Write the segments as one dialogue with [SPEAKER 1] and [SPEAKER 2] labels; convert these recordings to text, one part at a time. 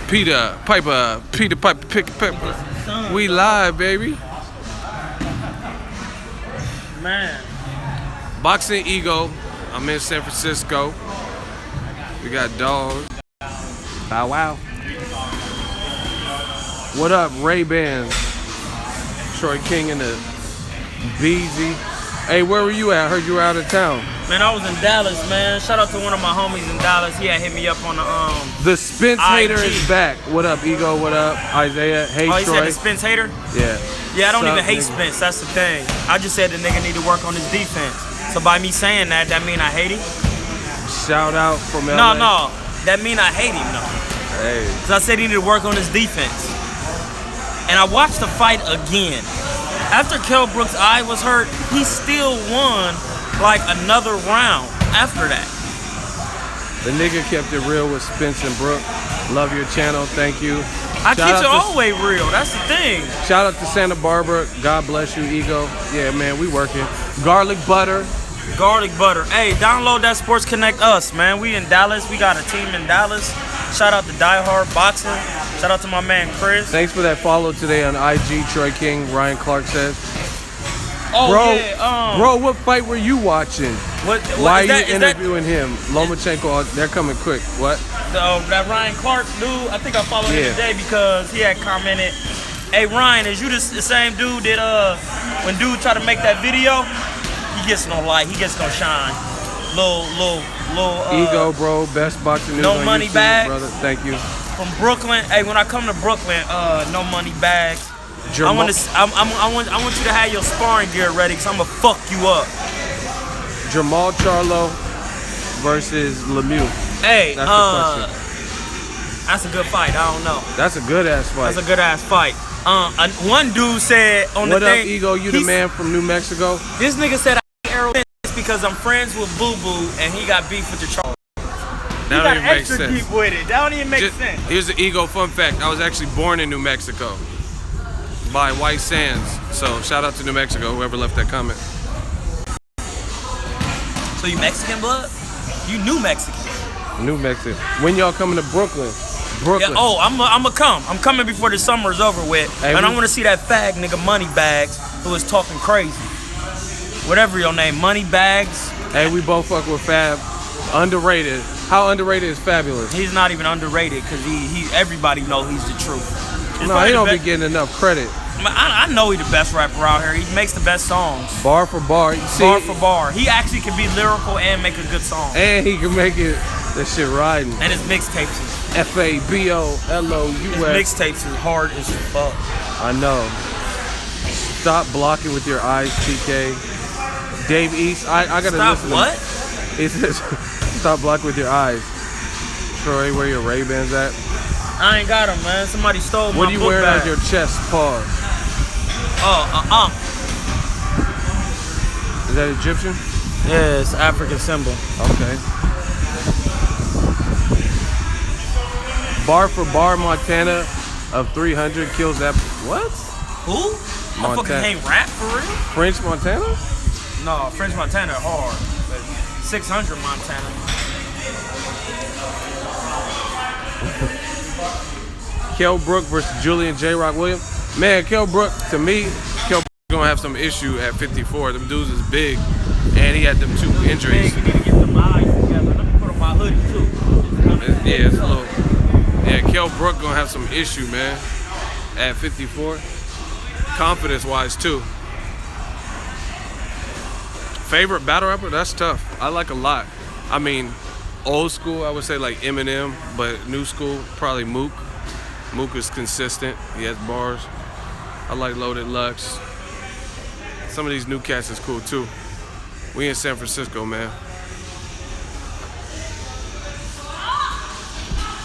[SPEAKER 1] Peter Piper, pick Pepper. We live, baby.
[SPEAKER 2] Man.
[SPEAKER 1] Boxingego. I'm in San Francisco. We got dogs. Bow wow. What up, Ray-Bans? Troy King in the BZ. Hey, where were you at? I heard you were out of town.
[SPEAKER 2] Man, I was in Dallas, man. Shout out to one of my homies in Dallas. He had hit me up on
[SPEAKER 1] the Spence
[SPEAKER 2] IG.
[SPEAKER 1] Hater is back. What up, Ego? What up, Isaiah? Hey,
[SPEAKER 2] Troy. Oh, he
[SPEAKER 1] Troy.
[SPEAKER 2] said the Spence Hater?
[SPEAKER 1] Yeah.
[SPEAKER 2] Yeah, I don't even hate Spence. That's the thing. I just said the nigga need to work on his defense. So by me saying that mean I hate him?
[SPEAKER 1] Shout out from LA.
[SPEAKER 2] No. That mean I hate him, though.
[SPEAKER 1] Hey.
[SPEAKER 2] So I said he need to work on his defense. And I watched the fight again. After Kell Brook's eye was hurt, he still won like another round after that.
[SPEAKER 1] The nigga kept it real with Spence and Brook. Love your channel, thank you.
[SPEAKER 2] I keep it all the way real, that's the thing.
[SPEAKER 1] Shout out to Santa Barbara, God bless you, Ego. Yeah, man, we working. Garlic butter.
[SPEAKER 2] Garlic butter. Hey, download that Sports Connect Us, man. We in Dallas, we got a team in Dallas. Shout out to Die Hard Boxing. Shout out to my man Chris.
[SPEAKER 1] Thanks for that follow today on IG, Troy King, Ryan Clark says.
[SPEAKER 2] Oh,
[SPEAKER 1] bro,
[SPEAKER 2] yeah,
[SPEAKER 1] bro, what fight were you watching? Why are you interviewing him? Lomachenko, they're coming quick. What?
[SPEAKER 2] That Ryan Clark dude, I think I followed him today because he had commented, hey Ryan, is you the same dude that when dude tried to make that video, he gets no light, he gets no shine. Little
[SPEAKER 1] Ego, bro, best boxing news
[SPEAKER 2] no
[SPEAKER 1] on
[SPEAKER 2] money
[SPEAKER 1] YouTube,
[SPEAKER 2] bag,
[SPEAKER 1] brother. Thank you.
[SPEAKER 2] From Brooklyn. Hey, when I come to Brooklyn, no money bag. I want you to have your sparring gear ready because I'm gonna fuck you up.
[SPEAKER 1] Jamal Charlo versus Lemieux.
[SPEAKER 2] Hey,
[SPEAKER 1] that's the question.
[SPEAKER 2] That's a good fight. I don't know.
[SPEAKER 1] That's a good ass fight.
[SPEAKER 2] That's a good ass fight. One dude said on the thing.
[SPEAKER 1] What up, Ego? You the man from New Mexico?
[SPEAKER 2] This nigga said I hate Errol because I'm friends with Boo Boo and he got beef with the Charlo.
[SPEAKER 1] That don't even make sense.
[SPEAKER 2] Deep with it. That don't even make sense.
[SPEAKER 1] Here's the Ego fun fact. I was actually born in New Mexico by White Sands. So shout out to New Mexico, whoever left that comment.
[SPEAKER 2] So you Mexican blood? You New Mexican.
[SPEAKER 1] New Mexico. When y'all coming to Brooklyn?
[SPEAKER 2] Yeah, oh, I'ma come. I'm coming before the summer is over with. Hey, and I want to see that fag nigga Moneybags who is talking crazy. Whatever your name, Moneybags.
[SPEAKER 1] Hey, we both fuck with Fab. Underrated. How underrated is Fabulous?
[SPEAKER 2] He's not even underrated because everybody know he's the truth.
[SPEAKER 1] No, he don't be getting enough credit.
[SPEAKER 2] I know he's the best rapper out here. He makes the best songs.
[SPEAKER 1] Bar for bar.
[SPEAKER 2] Bar for bar. He actually can be lyrical and make a good song.
[SPEAKER 1] And he can make it, that shit riding.
[SPEAKER 2] And his mixtapes is
[SPEAKER 1] FABOLOUS.
[SPEAKER 2] His mixtapes is hard as fuck.
[SPEAKER 1] I know. Stop blocking with your eyes, TK. Dave East, I gotta listen.
[SPEAKER 2] Stop what?
[SPEAKER 1] He says, stop blocking with your eyes. Troy, where your Ray-Bans at?
[SPEAKER 2] I ain't got them, man. Somebody stole my book bag.
[SPEAKER 1] What are you wearing on your chest? Pause. Is that Egyptian?
[SPEAKER 2] Yeah, it's an African symbol.
[SPEAKER 1] Okay. Bar for bar, Montana of 300 kills that. What?
[SPEAKER 2] Who?
[SPEAKER 1] Montana.
[SPEAKER 2] I fucking can't rap for real?
[SPEAKER 1] French Montana?
[SPEAKER 2] No, French Montana hard. But 600 Montana.
[SPEAKER 1] Kell Brook versus Julian J. Rock Williams. Man, Kell Brook, to me, Kell Brook gonna have some issue at 54. Them dudes is big, and he had them 2 injuries.
[SPEAKER 2] You need to get them eyes together. Let me put on my hoodie too.
[SPEAKER 1] Yeah, it's a little. Yeah, Kell Brook gonna have some issue, man, at 54. Confidence-wise too. Favorite battle rapper? That's tough. I like a lot. I mean, old school, I would say like Eminem, but new school, probably Mook. Mook is consistent. He has bars. I like Loaded Lux. Some of these new cats is cool too. We in San Francisco, man.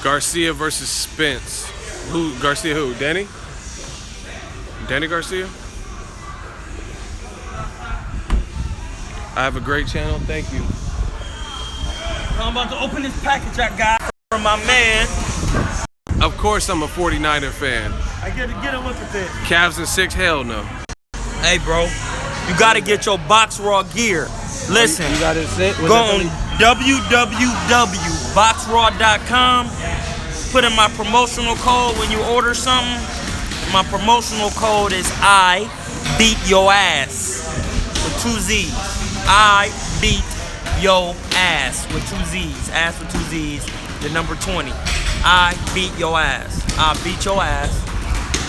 [SPEAKER 1] Garcia versus Spence. Who? Garcia who? Danny? Danny Garcia? I have a great channel. Thank you.
[SPEAKER 2] I'm about to open this package I got from my man.
[SPEAKER 1] Of course I'm a 49er fan.
[SPEAKER 2] I get a look at this.
[SPEAKER 1] Cavs and 6, hell no.
[SPEAKER 2] Hey, bro, you gotta get your Box Raw gear. Listen,
[SPEAKER 1] you got it set?
[SPEAKER 2] Go on www.boxraw.com. put in my promotional code when you order something. My promotional code is I beat your ass with 2 Z's. I beat your ass with 2 Z's. Ass with 2 Z's. The number 20. I beat your ass. I beat your ass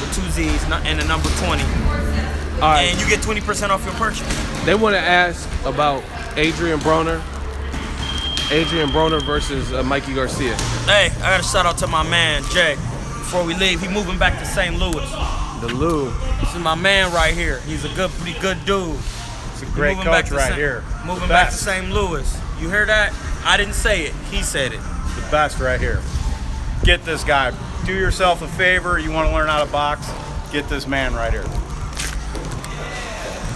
[SPEAKER 2] with 2 Z's and the number 20.
[SPEAKER 1] All right.
[SPEAKER 2] And you get 20% off your purchase.
[SPEAKER 1] They want to ask about Adrian Broner. Adrian Broner versus Mikey Garcia.
[SPEAKER 2] Hey, I got a shout out to my man, Jay. Before we leave, he moving back to St. Louis.
[SPEAKER 1] The Lou.
[SPEAKER 2] This is my man right here. He's a pretty good dude.
[SPEAKER 3] It's a great coach right here.
[SPEAKER 2] Moving back to St. Louis. You hear that? I didn't say it. He said it.
[SPEAKER 3] The best right here. Get this guy. Do yourself a favor. You want to learn how to box? Get this man right here.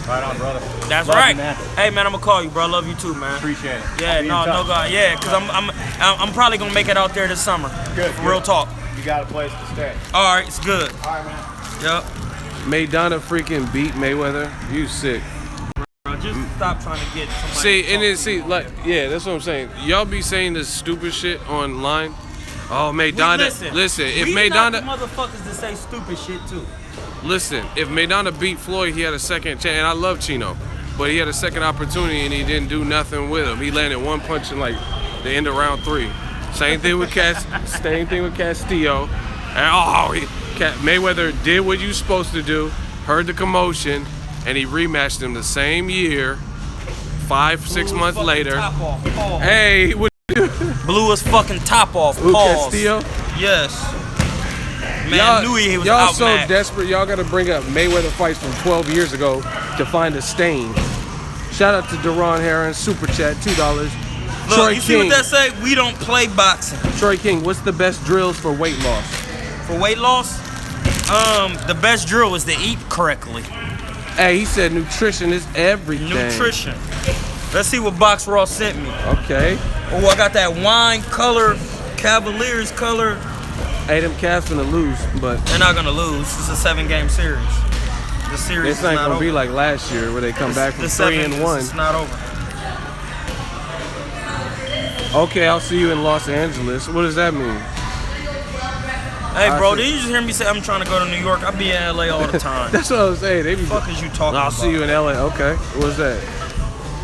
[SPEAKER 3] Right on, brother.
[SPEAKER 2] That's
[SPEAKER 3] Love
[SPEAKER 2] right.
[SPEAKER 3] you, man.
[SPEAKER 2] Hey, man, I'm gonna call you, bro. I love you too, man.
[SPEAKER 3] Appreciate it.
[SPEAKER 2] Yeah, no, God. Yeah, because I'm probably gonna make it out there this summer.
[SPEAKER 3] Good.
[SPEAKER 2] Real talk.
[SPEAKER 3] You got a place to stay.
[SPEAKER 2] All right, it's good.
[SPEAKER 3] All right, man.
[SPEAKER 2] Yep.
[SPEAKER 1] Maidana freaking beat Mayweather. You sick.
[SPEAKER 2] Bro, just stop trying to get somebody.
[SPEAKER 1] Yeah, that's what I'm saying. Y'all be saying this stupid shit online. Oh, Maidana. Listen, if Maidana,
[SPEAKER 2] not the motherfuckers that say stupid shit too.
[SPEAKER 1] listen, if Maidana beat Floyd, he had a second chance. And I love Chino, but he had a second opportunity and he didn't do nothing with him. He landed one punch in like the end of round 3. Same thing with Castillo. And Mayweather did what you supposed to do, heard the commotion, and he rematched him the same year, 5-6 months later. Hey, what?
[SPEAKER 2] Blew his fucking top off.
[SPEAKER 1] Who,
[SPEAKER 2] Pause.
[SPEAKER 1] Castillo?
[SPEAKER 2] Yes. Man, I knew he was
[SPEAKER 1] y'all
[SPEAKER 2] out,
[SPEAKER 1] so
[SPEAKER 2] man.
[SPEAKER 1] desperate. Y'all got to bring up Mayweather fights from 12 years ago to find a stain. Shout out to Deron Heron, super chat, $2.
[SPEAKER 2] Look,
[SPEAKER 1] Troy
[SPEAKER 2] you see
[SPEAKER 1] King.
[SPEAKER 2] what that say? We don't play boxing.
[SPEAKER 1] Troy King, what's the best drills for weight loss?
[SPEAKER 2] For weight loss, the best drill is to eat correctly.
[SPEAKER 1] Hey, he said nutrition is everything.
[SPEAKER 2] Nutrition. Let's see what Box Raw sent me.
[SPEAKER 1] Okay.
[SPEAKER 2] Oh, I got that wine color, Cavaliers color.
[SPEAKER 1] Hey, them cats finna lose, but
[SPEAKER 2] They're not gonna lose. It's a 7-game series. The series
[SPEAKER 1] this
[SPEAKER 2] is
[SPEAKER 1] ain't
[SPEAKER 2] not
[SPEAKER 1] gonna
[SPEAKER 2] over.
[SPEAKER 1] be like last year where they come back from 3-1.
[SPEAKER 2] It's not over.
[SPEAKER 1] Okay, I'll see you in Los Angeles. What does that mean?
[SPEAKER 2] Hey, bro, did you just hear me say I'm trying to go to New York? I be in LA all the time.
[SPEAKER 1] That's what I was saying. They be.
[SPEAKER 2] What the fuck is you talking
[SPEAKER 1] I'll
[SPEAKER 2] about?
[SPEAKER 1] see you in LA. Okay. What's that?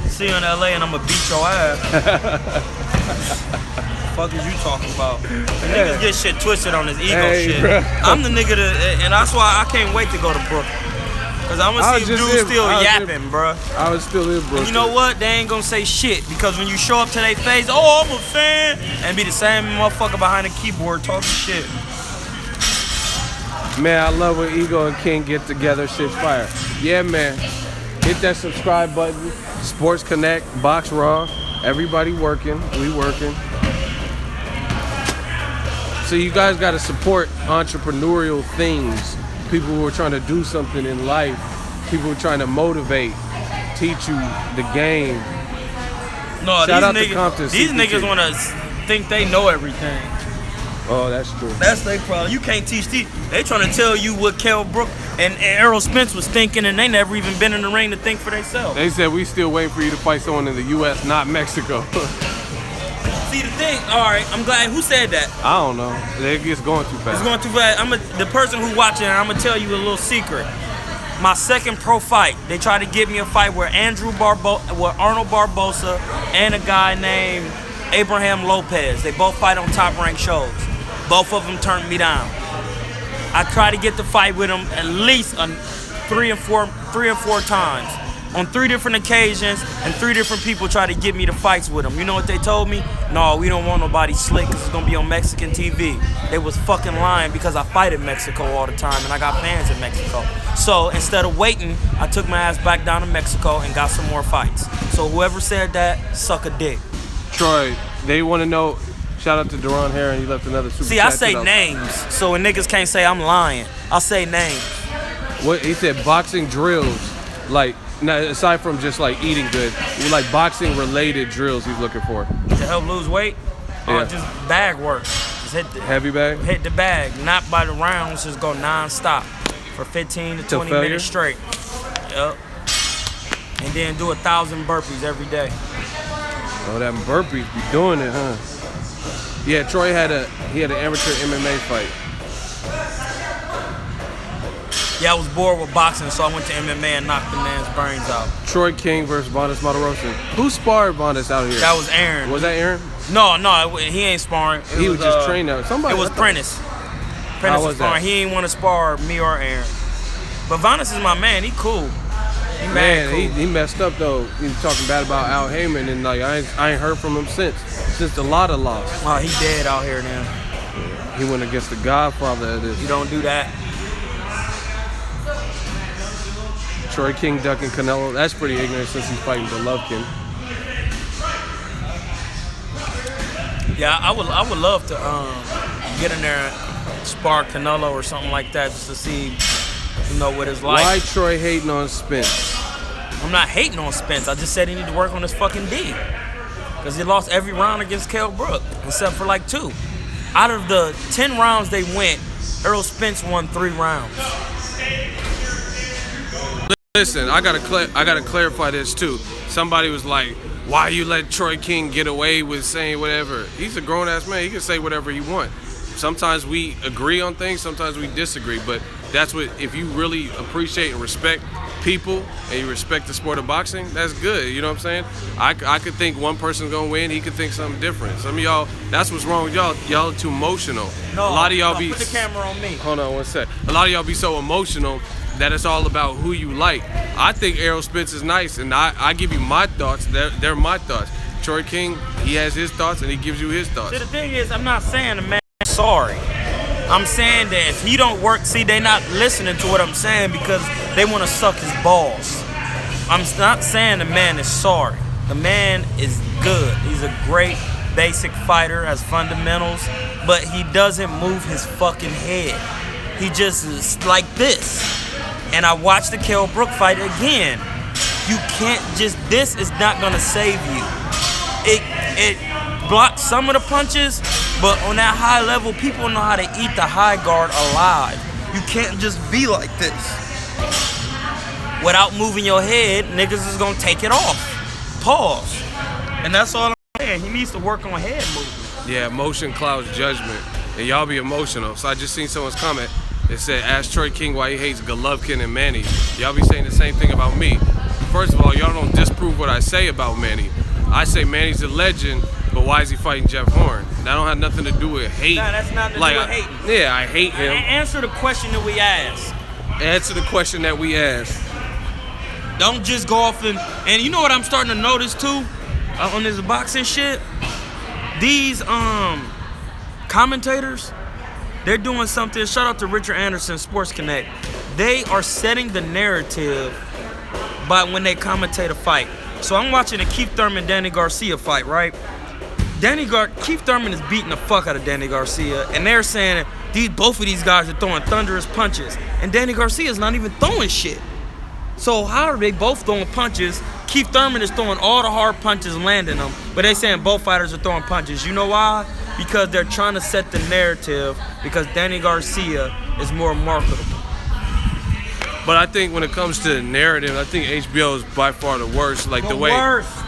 [SPEAKER 2] See you in LA and I'm gonna beat your ass. Fuck is you talking about? The niggas get shit twisted on this ego shit.
[SPEAKER 1] Bro.
[SPEAKER 2] I'm the nigga and that's why I can't wait to go to Brooklyn. Cause I'm gonna see dudes still yapping, bro.
[SPEAKER 1] I was still in Brooklyn.
[SPEAKER 2] And you know what? They ain't gonna say shit because when you show up to their face, oh, I'm a fan, and be the same motherfucker behind the keyboard talking shit.
[SPEAKER 1] Man, I love when Ego and King get together. Shit's fire. Yeah, man. Hit that subscribe button. Sports Connect, Box Raw. Everybody working. We working. So you guys got to support entrepreneurial things. People who are trying to do something in life. People who are trying to motivate, teach you the game.
[SPEAKER 2] No,
[SPEAKER 1] Shout out to Compton
[SPEAKER 2] these
[SPEAKER 1] CPT.
[SPEAKER 2] niggas want to think they know everything.
[SPEAKER 1] Oh, that's true.
[SPEAKER 2] That's their problem. You can't teach these. They trying to tell you what Kell Brook and Errol Spence was thinking, and they never even been in the ring to think for themselves.
[SPEAKER 1] They said we still waiting for you to fight someone in the U.S., not Mexico.
[SPEAKER 2] See the thing. All right, I'm glad. Who said that?
[SPEAKER 1] I don't know. It's going too fast.
[SPEAKER 2] It's going too fast. The person who watching, I'm gonna tell you a little secret. My second pro fight, they tried to get me a fight where Arnold Barbosa and a guy named Abraham Lopez. They both fight on top ranked shows. Both of them turned me down. I tried to get the fight with them at least 3 or 4 times. On 3 different occasions, and 3 different people tried to get me the fights with them. You know what they told me? No, we don't want nobody slick because it's going to be on Mexican TV. They was fucking lying because I fight in Mexico all the time, and I got fans in Mexico. So instead of waiting, I took my ass back down to Mexico and got some more fights. So whoever said that, suck a dick.
[SPEAKER 1] Troy, they want to know. Shout out to Deron Heron. He left another super
[SPEAKER 2] See,
[SPEAKER 1] chat.
[SPEAKER 2] I say names, so when niggas can't say I'm lying, I'll say names.
[SPEAKER 1] What he said, boxing drills, like now, aside from just like eating good, like boxing related drills he's looking for.
[SPEAKER 2] To help lose weight?
[SPEAKER 1] Yeah.
[SPEAKER 2] Or just bag work. Just
[SPEAKER 1] Heavy bag?
[SPEAKER 2] hit the bag, not by the rounds, just go non-stop for 15 to 20
[SPEAKER 1] failure?
[SPEAKER 2] minutes straight. Yep. And then do 1,000 burpees every day.
[SPEAKER 1] Oh, that burpees be doing it, huh? Yeah, Troy had an amateur MMA fight.
[SPEAKER 2] Yeah, I was bored with boxing, so I went to MMA and knocked the man's brains out.
[SPEAKER 1] Troy King versus Vondas Matarosa. Who sparred Vondas out here?
[SPEAKER 2] That was Aaron.
[SPEAKER 1] Was that Aaron?
[SPEAKER 2] No, he ain't sparring.
[SPEAKER 1] He was just trained out. Somebody.
[SPEAKER 2] It was Prentice. Prentice was sparring. He ain't want to spar me or Aaron. But Vondas is my man. He cool.
[SPEAKER 1] He messed up though. He was talking bad about Al Heyman, and like I ain't heard from him since the Lotta loss.
[SPEAKER 2] Oh, he dead out here now.
[SPEAKER 1] He went against the godfather of this.
[SPEAKER 2] You don't do that.
[SPEAKER 1] Troy King ducking Canelo. That's pretty ignorant since he's fighting Golovkin.
[SPEAKER 2] Yeah, I would love to get in there and spar Canelo or something like that just to see, what it's like.
[SPEAKER 1] Why Troy hating on Spence?
[SPEAKER 2] I'm not hating on Spence. I just said he need to work on his fucking D. Because he lost every round against Kell Brook, except for like 2. Out of the 10 rounds they went, Errol Spence won 3 rounds.
[SPEAKER 1] Listen, I gotta clarify this too. Somebody was like, why you let Troy King get away with saying whatever? He's a grown-ass man. He can say whatever he wants. Sometimes we agree on things, sometimes we disagree, but that's what, if you really appreciate and respect people and you respect the sport of boxing, that's good, you know what I'm saying? I could think one person's gonna win, he could think something different. Some of y'all, that's what's wrong with y'all. Y'all are too emotional.
[SPEAKER 2] No,
[SPEAKER 1] a lot of y'all
[SPEAKER 2] put the camera on me.
[SPEAKER 1] Hold on one sec. A lot of y'all be so emotional that it's all about who you like. I think Errol Spence is nice, and I give you my thoughts. They're my thoughts. Troy King, he has his thoughts, and he gives you his thoughts.
[SPEAKER 2] See, the thing is, I'm not saying the man is sorry. I'm saying that if he don't work, see, they not listening to what I'm saying because they want to suck his balls. I'm not saying the man is sorry. The man is good. He's a great basic fighter, has fundamentals, but he doesn't move his fucking head. He just is like this. And I watched the Kell Brook fight again. You can't just, this is not gonna save you. It blocks some of the punches, but on that high level, people know how to eat the high guard alive. You can't just be like this. Without moving your head, niggas is gonna take it off. Pause. And that's all I'm saying. He needs to work on head movement.
[SPEAKER 1] Yeah, emotion clouds judgment. And y'all be emotional. So I just seen someone's comment. It said, ask Troy King why he hates Golovkin and Manny. Y'all be saying the same thing about me. First of all, y'all don't disprove what I say about Manny. I say Manny's a legend, but why is he fighting Jeff Horn? That don't have nothing to do with hate.
[SPEAKER 2] Nah, that's not to do with hating.
[SPEAKER 1] Yeah, I hate him.
[SPEAKER 2] Answer the question that we asked.
[SPEAKER 1] Answer the question that we asked.
[SPEAKER 2] Don't just go off and you know what I'm starting to notice too? On this boxing shit? These commentators, they're doing something. Shout out to Richard Anderson, Sports Connect. They are setting the narrative by when they commentate a fight. So I'm watching the Keith Thurman-Danny Garcia fight, right? Keith Thurman is beating the fuck out of Danny Garcia, and they're saying both of these guys are throwing thunderous punches, and Danny Garcia's not even throwing shit. So how are they both throwing punches? Keith Thurman is throwing all the hard punches and landing them, but they saying both fighters are throwing punches. You know why? Because they're trying to set the narrative because Danny Garcia is more marketable.
[SPEAKER 1] But I think when it comes to the narrative, I think HBO is by far the worst. Like the way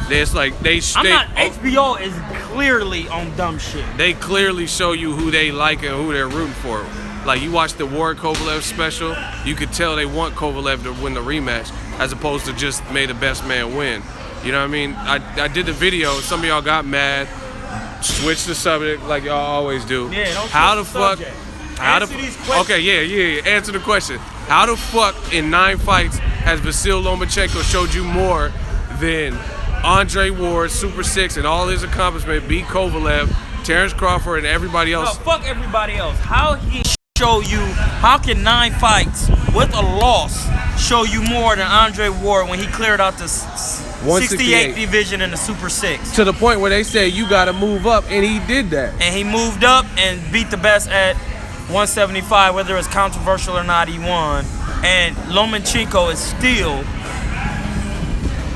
[SPEAKER 1] it's like
[SPEAKER 2] HBO is clearly on dumb shit.
[SPEAKER 1] They clearly show you who they like and who they're rooting for. Like you watch the Warren Kovalev special, you could tell they want Kovalev to win the rematch as opposed to just may the best man win. You know what I mean? I did the video. Some of y'all got mad. Switch the subject like y'all always do.
[SPEAKER 2] Yeah, don't
[SPEAKER 1] how the fuck?
[SPEAKER 2] Subject.
[SPEAKER 1] Answer these questions. Okay, yeah. Answer the question. How the fuck in 9 fights has Vasyl Lomachenko showed you more than Andre Ward, Super 6, and all his accomplishments, beat Kovalev, Terrence Crawford, and everybody else?
[SPEAKER 2] No, fuck everybody else. How he show you? How can 9 fights with a loss show you more than Andre Ward when he cleared out the 68 division in the Super 6?
[SPEAKER 1] To the point where they said you got to move up, and he did that.
[SPEAKER 2] And he moved up and beat the best at 175, whether it's controversial or not, he won. And Lomachenko is still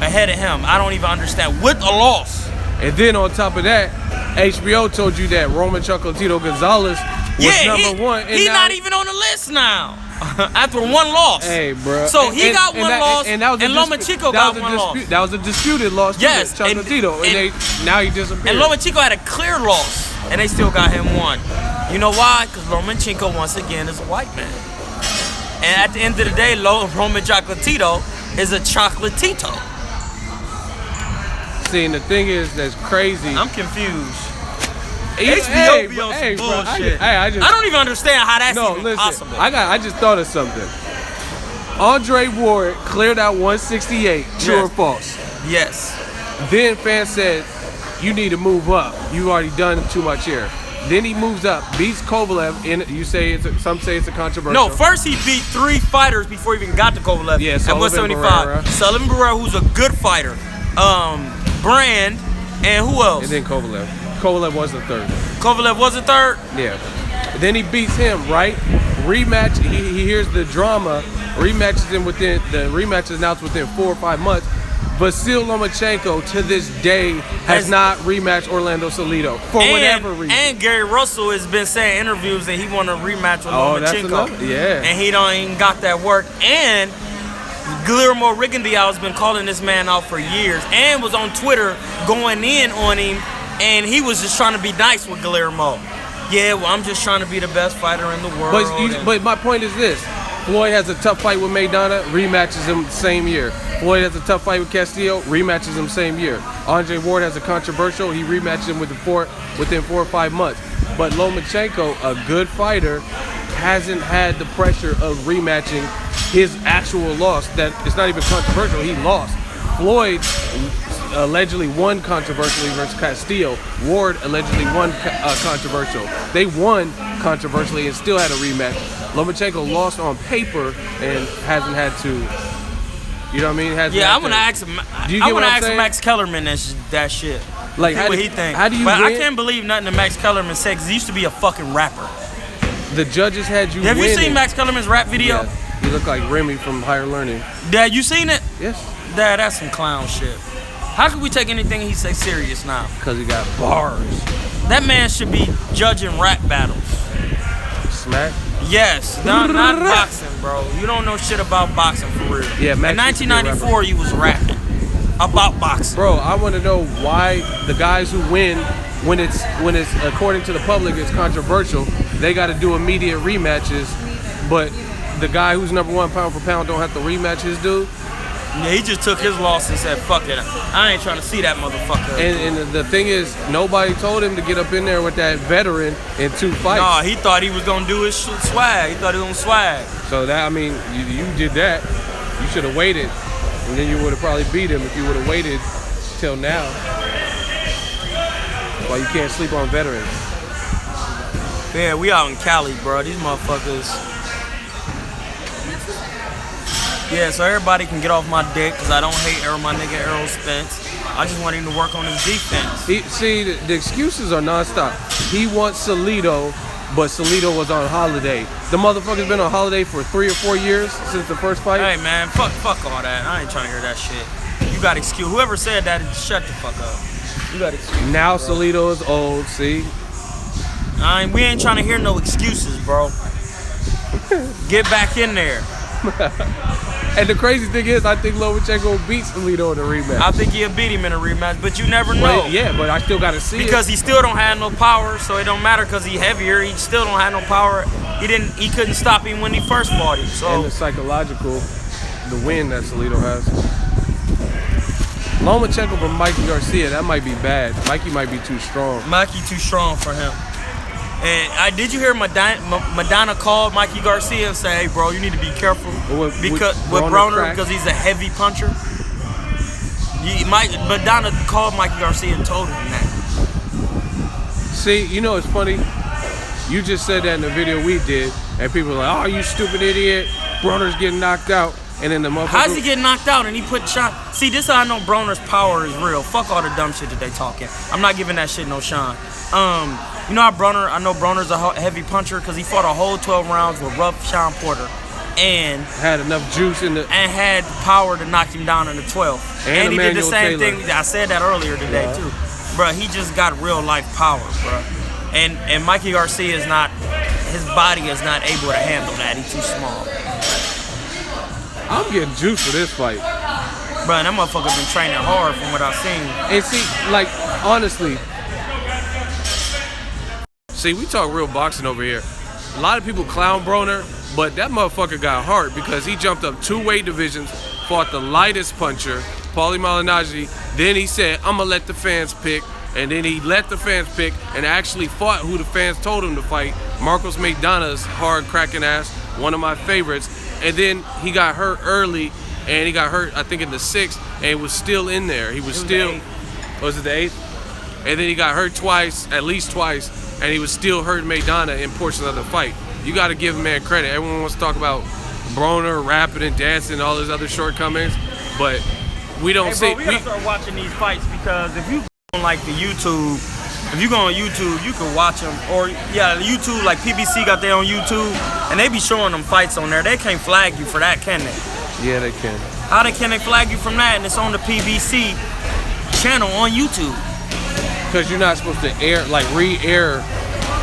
[SPEAKER 2] ahead of him. I don't even understand. With a loss.
[SPEAKER 1] And then on top of that, HBO told you that Roman Chocolatito Gonzalez was number 1.
[SPEAKER 2] He's not even on the list now. After 1 loss.
[SPEAKER 1] Hey, bro.
[SPEAKER 2] So he got 1 loss, and Lomachenko got 1 loss.
[SPEAKER 1] That was a disputed loss.
[SPEAKER 2] Yes.
[SPEAKER 1] Chocolatito. And now he disappeared.
[SPEAKER 2] And Lomachenko had a clear loss. and they still got him one. You know why? Because Lomachenko, once again, is a white man. And at the end of the day, Roman Chocolatito is a chocolatito.
[SPEAKER 1] See, and the thing is, that's crazy.
[SPEAKER 2] I'm confused.
[SPEAKER 1] Hey,
[SPEAKER 2] HBO
[SPEAKER 1] hey,
[SPEAKER 2] some
[SPEAKER 1] bro,
[SPEAKER 2] bullshit.
[SPEAKER 1] I
[SPEAKER 2] don't even understand how that's even
[SPEAKER 1] listen,
[SPEAKER 2] possible.
[SPEAKER 1] I just thought of something. Andre Ward cleared out 168. True or false?
[SPEAKER 2] Yes.
[SPEAKER 1] Then fans said, you need to move up. You've already done too much here. Then he moves up, beats Kovalev. Some say it's a controversial.
[SPEAKER 2] No, first he beat 3 fighters before he even got to Kovalev.
[SPEAKER 1] Yeah,
[SPEAKER 2] at
[SPEAKER 1] Sullivan
[SPEAKER 2] 175.
[SPEAKER 1] Barrera.
[SPEAKER 2] Sullivan Barrera, who's a good fighter. Brand, and who else?
[SPEAKER 1] And then Kovalev. Kovalev was the third.
[SPEAKER 2] Kovalev was the third?
[SPEAKER 1] Yeah. Then he beats him, right? Rematch, he hears the drama, rematches him the rematch is announced within 4 or 5 months. Vasil Lomachenko to this day has not rematched Orlando Salido for whatever reason.
[SPEAKER 2] And Gary Russell has been saying in interviews that he want a rematch with Lomachenko.
[SPEAKER 1] That's enough? Yeah.
[SPEAKER 2] And he don't even got that work. And Guillermo Rigondeaux has been calling this man out for years and was on Twitter going in on him, and he was just trying to be nice with Guillermo. Yeah, well, I'm just trying to be the best fighter in the world.
[SPEAKER 1] But my point is this. Floyd has a tough fight with Maidana, rematches him the same year. Floyd has a tough fight with Castillo, rematches him same year. Andre Ward has a controversial, he rematches him within 4 or 5 months. But Lomachenko, a good fighter, hasn't had the pressure of rematching his actual loss. That it's not even controversial, he lost. Floyd allegedly won controversially versus Castillo. Ward allegedly won controversial. They won controversially and still had a rematch. Lomachenko lost on paper and hasn't had to. You know what I mean?
[SPEAKER 2] I want to ask him. I want to ask Max Kellerman that shit.
[SPEAKER 1] Like,
[SPEAKER 2] what he think.
[SPEAKER 1] How do you
[SPEAKER 2] But
[SPEAKER 1] win?
[SPEAKER 2] I can't believe nothing that Max Kellerman said, because he used to be a fucking rapper.
[SPEAKER 1] The judges had you
[SPEAKER 2] Have
[SPEAKER 1] winning.
[SPEAKER 2] you seen Max Kellerman's rap video?
[SPEAKER 1] Yeah. You look like Remy from Higher Learning.
[SPEAKER 2] Dad, you seen it?
[SPEAKER 1] Yes.
[SPEAKER 2] Dad, that's some clown shit. How can we take anything he say serious now?
[SPEAKER 1] Because he got bars.
[SPEAKER 2] That man should be judging rap battles.
[SPEAKER 1] Smack?
[SPEAKER 2] Yes, not boxing, bro. You don't know shit about boxing for real.
[SPEAKER 1] Yeah, Max
[SPEAKER 2] in 1994, you was rapping about boxing.
[SPEAKER 1] Bro, I want to know why the guys who win, when it's according to the public, it's controversial. They got to do immediate rematches, but the guy who's #1 pound for pound don't have to rematch his dude.
[SPEAKER 2] Yeah, he just took his loss and said, fuck it. I ain't trying to see that motherfucker.
[SPEAKER 1] And the thing is, nobody told him to get up in there with that veteran in 2 fights.
[SPEAKER 2] Nah, he thought he was going to do his swag. He thought he was going to swag.
[SPEAKER 1] So that, I mean, you did that. You should have waited. And then you would have probably beat him if you would have waited till now. That's why you can't sleep on veterans.
[SPEAKER 2] Yeah, we out in Cali, bro. These motherfuckers. Yeah, so everybody can get off my dick, because I don't hate my nigga Errol Spence. I just want him to work on his defense.
[SPEAKER 1] The excuses are nonstop. He wants Salido, but Salido was on holiday. The motherfucker's been on holiday for 3 or 4 years since the first fight.
[SPEAKER 2] Hey, man, fuck all that. I ain't trying to hear that shit. You got excuse. Whoever said that, shut the fuck up. You got excuse.
[SPEAKER 1] Now Salido is old, see?
[SPEAKER 2] We ain't trying to hear no excuses, bro. Get back in there.
[SPEAKER 1] And the crazy thing is, I think Lomachenko beat Salido in a rematch.
[SPEAKER 2] I think he'll beat him in a rematch, but you never know.
[SPEAKER 1] But I still got to see
[SPEAKER 2] because he still don't have no power, so it don't matter because he heavier. He still don't have no power. He couldn't stop him when he first fought him. So
[SPEAKER 1] and the psychological, the win that Salido has. Lomachenko from Mikey Garcia, that might be bad. Mikey might be too strong.
[SPEAKER 2] Mikey too strong for him. And did you hear Madonna called Mikey Garcia and say, "Hey, bro, you need to be careful with Broner because he's a heavy puncher." Madonna called Mikey Garcia and told him that.
[SPEAKER 1] See, you know it's funny. You just said that in the video we did, and people were like, "Oh, you stupid idiot! Broner's getting knocked out." And then the motherfucker.
[SPEAKER 2] How's he get knocked out and he put shot? See, this is how I know Broner's power is real. Fuck all the dumb shit that they talking. I'm not giving that shit no shine. You know how I know Broner's a heavy puncher because he fought a whole 12 rounds with rough Sean Porter and
[SPEAKER 1] had enough juice in the
[SPEAKER 2] and had power to knock him down in the 12th. And he did the same thing. I said that earlier today too, bro. He just got real life power, bro. And Mikey Garcia is not. His body is not able to handle that. He's too small.
[SPEAKER 1] I'm getting juice for this fight.
[SPEAKER 2] Bro, that motherfucker been training hard from what I've seen.
[SPEAKER 1] And see, like, honestly, See, we talk real boxing over here. A lot of people clown Broner, but that motherfucker got heart because he jumped up 2 weight divisions, fought the lightest puncher, Paulie Malignaggi. Then he said, I'm gonna let the fans pick. And then he let the fans pick and actually fought who the fans told him to fight. Marcos Maidana's hard cracking ass, one of my favorites. And then he got hurt early, and he got hurt, I think, in the 6th, and was still in there. He was still, was it the 8th? And then he got hurt twice, at least twice, and he was still hurting Maidana in portions of the fight. You got to give a man credit. Everyone wants to talk about Broner rapping and dancing and all his other shortcomings, but we don't see.
[SPEAKER 2] We gotta start watching these fights because if you go on like the YouTube, if you go on YouTube, you can watch them. Or yeah, YouTube, like PBC got their own YouTube, and they be showing them fights on there. They can't flag you for that, can they?
[SPEAKER 1] Yeah, they can.
[SPEAKER 2] How can they flag you from that? And it's on the PBC channel on YouTube.
[SPEAKER 1] Because you're not supposed to air, like re-air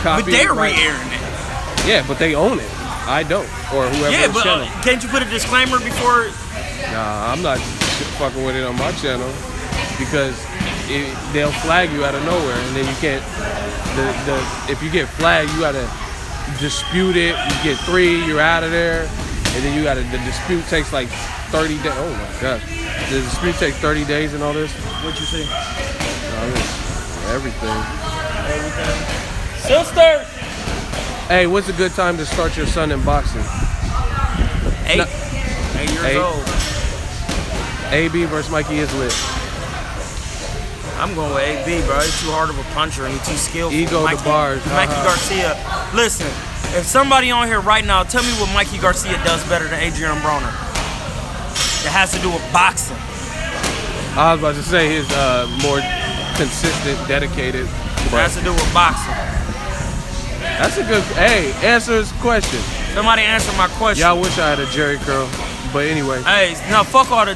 [SPEAKER 1] copy.
[SPEAKER 2] But they're re-airing it.
[SPEAKER 1] Yeah, but they own it. I don't, or whoever.
[SPEAKER 2] Yeah, but
[SPEAKER 1] channel.
[SPEAKER 2] Can't you put a disclaimer before?
[SPEAKER 1] Nah, I'm not fucking with it on my channel because they'll flag you out of nowhere, and then you can't. If you get flagged, you gotta dispute it. You get 3, you're out of there, and then you gotta. The dispute takes like 30 days. Oh my god, the dispute takes 30 days and all this.
[SPEAKER 2] What you see?
[SPEAKER 1] Everything.
[SPEAKER 2] Sister.
[SPEAKER 1] Hey, what's a good time to start your son in boxing?
[SPEAKER 2] 8.
[SPEAKER 1] No.
[SPEAKER 2] 8 years
[SPEAKER 1] 8.
[SPEAKER 2] old.
[SPEAKER 1] AB versus Mikey is lit.
[SPEAKER 2] I'm going with AB, bro. He's too hard of a puncher and he's too skillful.
[SPEAKER 1] Ego to bars.
[SPEAKER 2] Mikey Garcia. Listen, if somebody on here right now, tell me what Mikey Garcia does better than Adrian Broner. It has to do with boxing.
[SPEAKER 1] I was about to say he's more consistent, dedicated.
[SPEAKER 2] It has to do with boxing.
[SPEAKER 1] That's a good. Hey, answer his question.
[SPEAKER 2] Somebody answer my question.
[SPEAKER 1] Yeah, I wish I had a Jerry curl, but anyway.
[SPEAKER 2] Hey, now fuck all the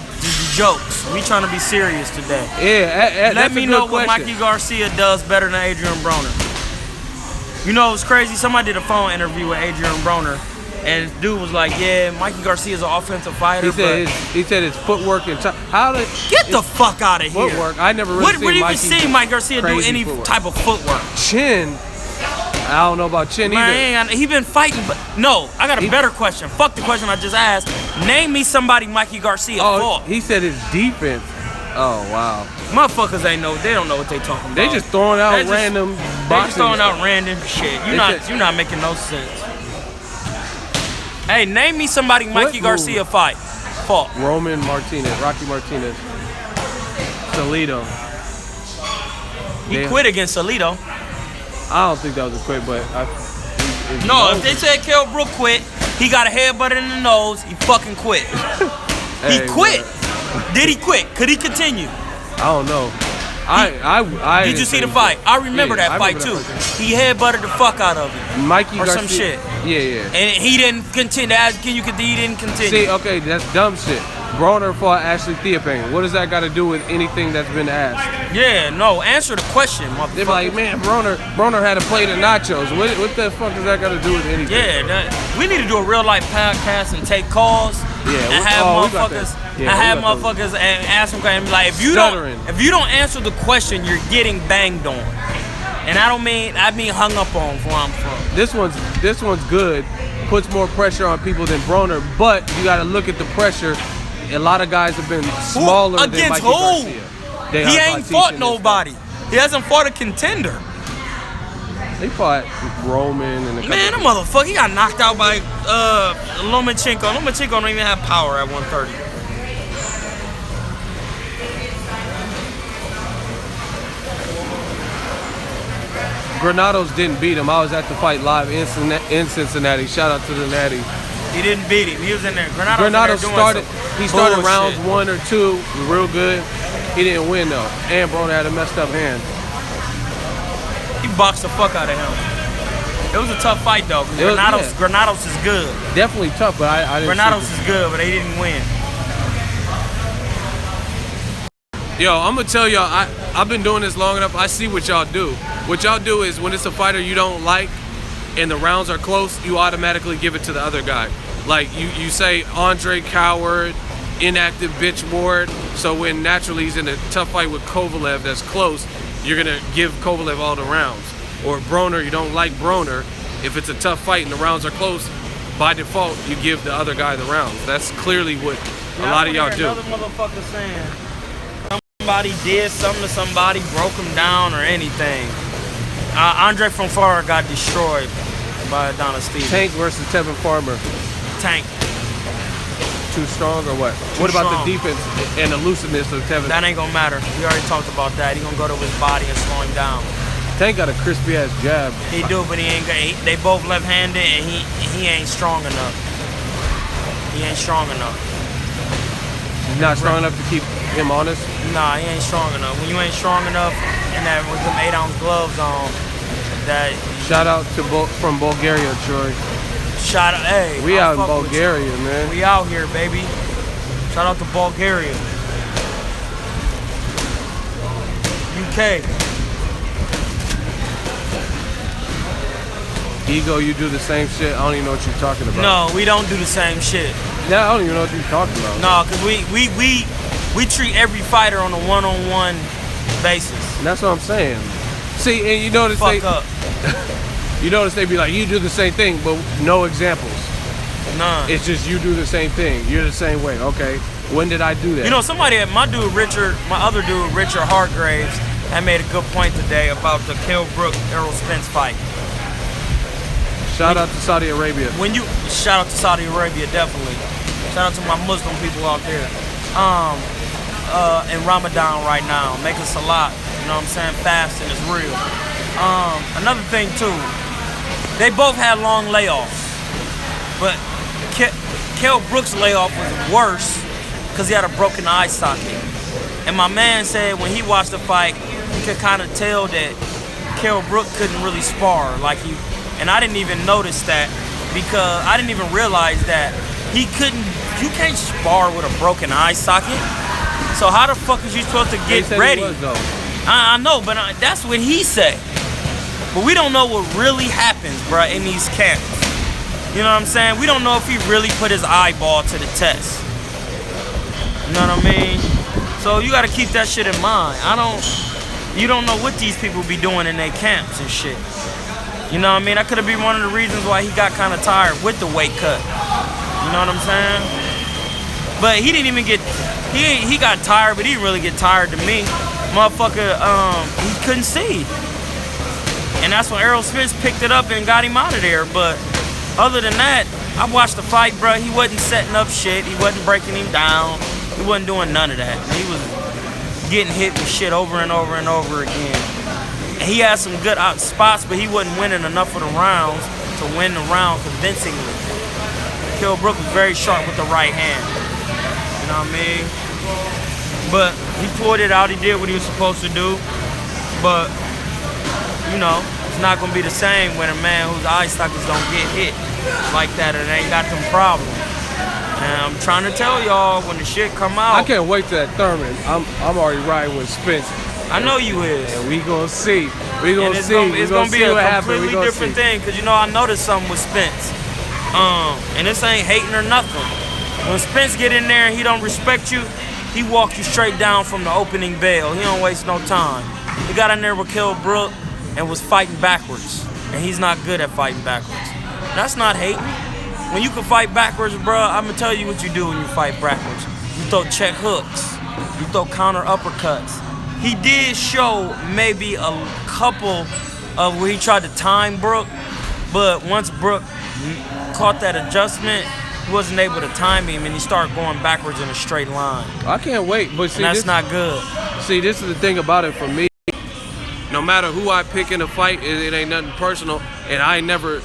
[SPEAKER 2] jokes. We trying to be serious today.
[SPEAKER 1] Yeah,
[SPEAKER 2] let me know what
[SPEAKER 1] question.
[SPEAKER 2] Mikey Garcia does better than Adrian Broner. You know, it's crazy. Somebody did a phone interview with Adrian Broner, and dude was like, "Yeah, Mikey Garcia's an offensive fighter."
[SPEAKER 1] He said his footwork and
[SPEAKER 2] get the fuck out of here.
[SPEAKER 1] Footwork. I never really seen
[SPEAKER 2] Mike Garcia do any
[SPEAKER 1] footwork.
[SPEAKER 2] type of footwork.
[SPEAKER 1] Chin. I don't know about chin either.
[SPEAKER 2] He been fighting, but no. I got a better question. Fuck the question I just asked. Name me somebody Mikey Garcia fought.
[SPEAKER 1] He said his defense. Oh wow.
[SPEAKER 2] Motherfuckers ain't know. They don't know what they talking about.
[SPEAKER 1] They just throwing out random boxing.
[SPEAKER 2] They just throwing out random shit. You're not making no sense. Hey, name me somebody Mikey Garcia fought.
[SPEAKER 1] Roman Martinez, Rocky Martinez, Salido.
[SPEAKER 2] He quit against Salido.
[SPEAKER 1] I don't think that was a quit, but
[SPEAKER 2] if they said Kell Brook quit, he got a headbutt in the nose. He fucking quit. He quit. Did he quit? Could he continue?
[SPEAKER 1] I don't know. I
[SPEAKER 2] did you see the fight? I remember that fight too. He headbutted the fuck out of it.
[SPEAKER 1] Mikey
[SPEAKER 2] or
[SPEAKER 1] Garcia,
[SPEAKER 2] some shit.
[SPEAKER 1] Yeah.
[SPEAKER 2] And he didn't continue. He didn't continue.
[SPEAKER 1] See, okay, that's dumb shit. Broner fought Ashley Theophane. What does that got to do with anything that's been asked?
[SPEAKER 2] Yeah, no. Answer the question, motherfucker.
[SPEAKER 1] They're like, man, Broner had a plate of nachos. What the fuck does that got to do with anything?
[SPEAKER 2] Yeah, we need to do a real life podcast and take calls.
[SPEAKER 1] Yeah,
[SPEAKER 2] and have motherfuckers and ask them and be like, if you don't answer the question, you're getting banged on. And I mean hung up on where I'm from.
[SPEAKER 1] This one's good. Puts more pressure on people than Broner, but you got to look at the pressure. A lot of guys have been smaller than Mikey Garcia.
[SPEAKER 2] He ain't fought nobody. He hasn't fought a contender.
[SPEAKER 1] They fought Roman and a couple.
[SPEAKER 2] Man, that motherfucker, he got knocked out by Lomachenko. Lomachenko don't even have power at 130.
[SPEAKER 1] Granados didn't beat him. I was at the fight live in Cincinnati. Shout out to the Natty.
[SPEAKER 2] He didn't beat him. He was in there.
[SPEAKER 1] Granados started rounds 1 or 2 real good. He didn't win though. And Broner had a messed up hand.
[SPEAKER 2] He boxed the fuck out of him. It was a tough fight though. Granados is good.
[SPEAKER 1] Definitely tough, but I didn't.
[SPEAKER 2] Granados is good, but they didn't win.
[SPEAKER 1] Yo, I'm gonna tell y'all, I've been doing this long enough. I see what y'all do. What y'all do is when it's a fighter you don't like and the rounds are close, you automatically give it to the other guy. Like you say Andre Coward, inactive bitch Ward. So when naturally he's in a tough fight with Kovalev that's close, you're gonna give Kovalev all the rounds. or Broner, you don't like Broner, if it's a tough fight and the rounds are close, by default, you give the other guy the rounds. That's clearly what a lot of y'all do.
[SPEAKER 2] Another motherfucker saying somebody did something to somebody, broke him down or anything. Andre from Farah got destroyed by Adonis Stevens.
[SPEAKER 1] Tank versus Tevin Farmer.
[SPEAKER 2] Tank.
[SPEAKER 1] Too strong or what? What about the defense and the looseness of Tevin?
[SPEAKER 2] That ain't gonna matter. We already talked about that. He gonna go to his body and slow him down.
[SPEAKER 1] Tank got a crispy ass jab.
[SPEAKER 2] He do, but he ain't got. They both left-handed, and he ain't strong enough. He ain't strong enough.
[SPEAKER 1] He's not strong enough to keep him honest.
[SPEAKER 2] Nah, he ain't strong enough. When you ain't strong enough, and that with them 8-ounce gloves on, that.
[SPEAKER 1] Shout out to from Bulgaria, Troy.
[SPEAKER 2] Shout out, hey.
[SPEAKER 1] We out in Bulgaria, man.
[SPEAKER 2] We out here, baby. Shout out to Bulgaria. UK.
[SPEAKER 1] Ego, you do the same shit. I don't even know what you're talking about.
[SPEAKER 2] No, we don't do the same shit.
[SPEAKER 1] Yeah, I don't even know what you're talking about.
[SPEAKER 2] No, because we treat every fighter on a one-on-one basis.
[SPEAKER 1] And that's what I'm saying. See, and you notice you notice they be like, you do the same thing, but no examples.
[SPEAKER 2] None.
[SPEAKER 1] It's just you do the same thing. You're the same way. Okay. When did I do that?
[SPEAKER 2] You know, my other dude, Richard Hargraves, had made a good point today about the Kell Brook Errol Spence fight.
[SPEAKER 1] Shout out to Saudi Arabia.
[SPEAKER 2] Shout out to Saudi Arabia, definitely. Shout out to my Muslim people out there. In Ramadan right now, making salat. You know what I'm saying? Fasting is real. Another thing too, they both had long layoffs, but Kell Brook's layoff was worse because he had a broken eye socket. And my man said when he watched the fight, he could kind of tell that Kell Brook couldn't really spar like he. And I didn't even notice that because I didn't even realize that he couldn't. You can't spar with a broken eye socket. So how the fuck is you supposed to get ready? I know, but that's what he said. But we don't know what really happens, bruh, in these camps. You know what I'm saying? We don't know if he really put his eyeball to the test. You know what I mean? So you gotta keep that shit in mind. You don't know what these people be doing in their camps and shit. You know what I mean? That could have been one of the reasons why he got kind of tired with the weight cut. You know what I'm saying? But he didn't even get, he got tired, but he didn't really get tired to me. Motherfucker, he couldn't see. And that's when Errol Spence picked it up and got him out of there. But other than that, I watched the fight, bro. He wasn't setting up shit. He wasn't breaking him down. He wasn't doing none of that. He was getting hit with shit over and over and over again. And he had some good spots, but he wasn't winning enough of the rounds to win the round convincingly. Kell Brook was very sharp with the right hand. You know what I mean? But he pulled it out. He did what he was supposed to do. But, you know, it's not going to be the same when a man whose eye sockets don't get hit like that and ain't got them problems. And I'm trying to tell y'all, when the shit come out.
[SPEAKER 1] I can't wait till that Thurman. I'm already riding with Spence.
[SPEAKER 2] I know you is.
[SPEAKER 1] And we gonna see. We gonna see.
[SPEAKER 2] It's gonna be a completely different thing. Cause you know I noticed something with Spence. And this ain't hating or nothing. When Spence get in there and he don't respect you, he walk you straight down from the opening bell. He don't waste no time. He got in there with Kell Brook and was fighting backwards. And he's not good at fighting backwards. That's not hating. When you can fight backwards, bro, I'm gonna tell you what you do when you fight backwards. You throw check hooks. You throw counter uppercuts. He did show maybe a couple of where he tried to time Brook, but once Brook caught that adjustment, he wasn't able to time him, and he started going backwards in a straight line.
[SPEAKER 1] I can't wait, but see,
[SPEAKER 2] and that's not good.
[SPEAKER 1] See, this is the thing about it for me. No matter who I pick in a fight, it ain't nothing personal, and I never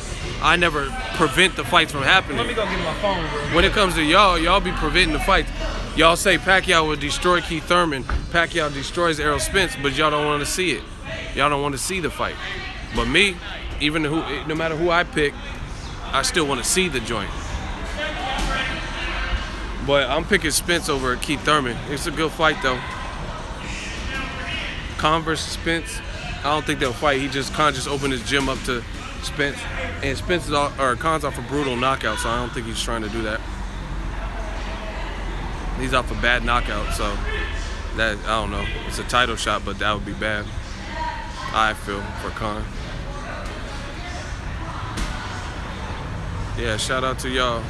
[SPEAKER 1] prevent the fights from happening.
[SPEAKER 2] Let me go get my phone, bro.
[SPEAKER 1] When it comes to y'all be preventing the fights. Y'all say Pacquiao would destroy Keith Thurman. Pacquiao destroys Errol Spence, but y'all don't want to see it. Y'all don't want to see the fight. But me, no matter who I pick, I still want to see the joint. But I'm picking Spence over Keith Thurman. It's a good fight though. Khan versus Spence. I don't think they'll fight. Khan just opened his gym up to Spence, and Khan's off a brutal knockout, so I don't think he's trying to do that. He's off a bad knockout, so that, I don't know. It's a title shot, but that would be bad, I feel, for Khan. Yeah, shout out to y'all.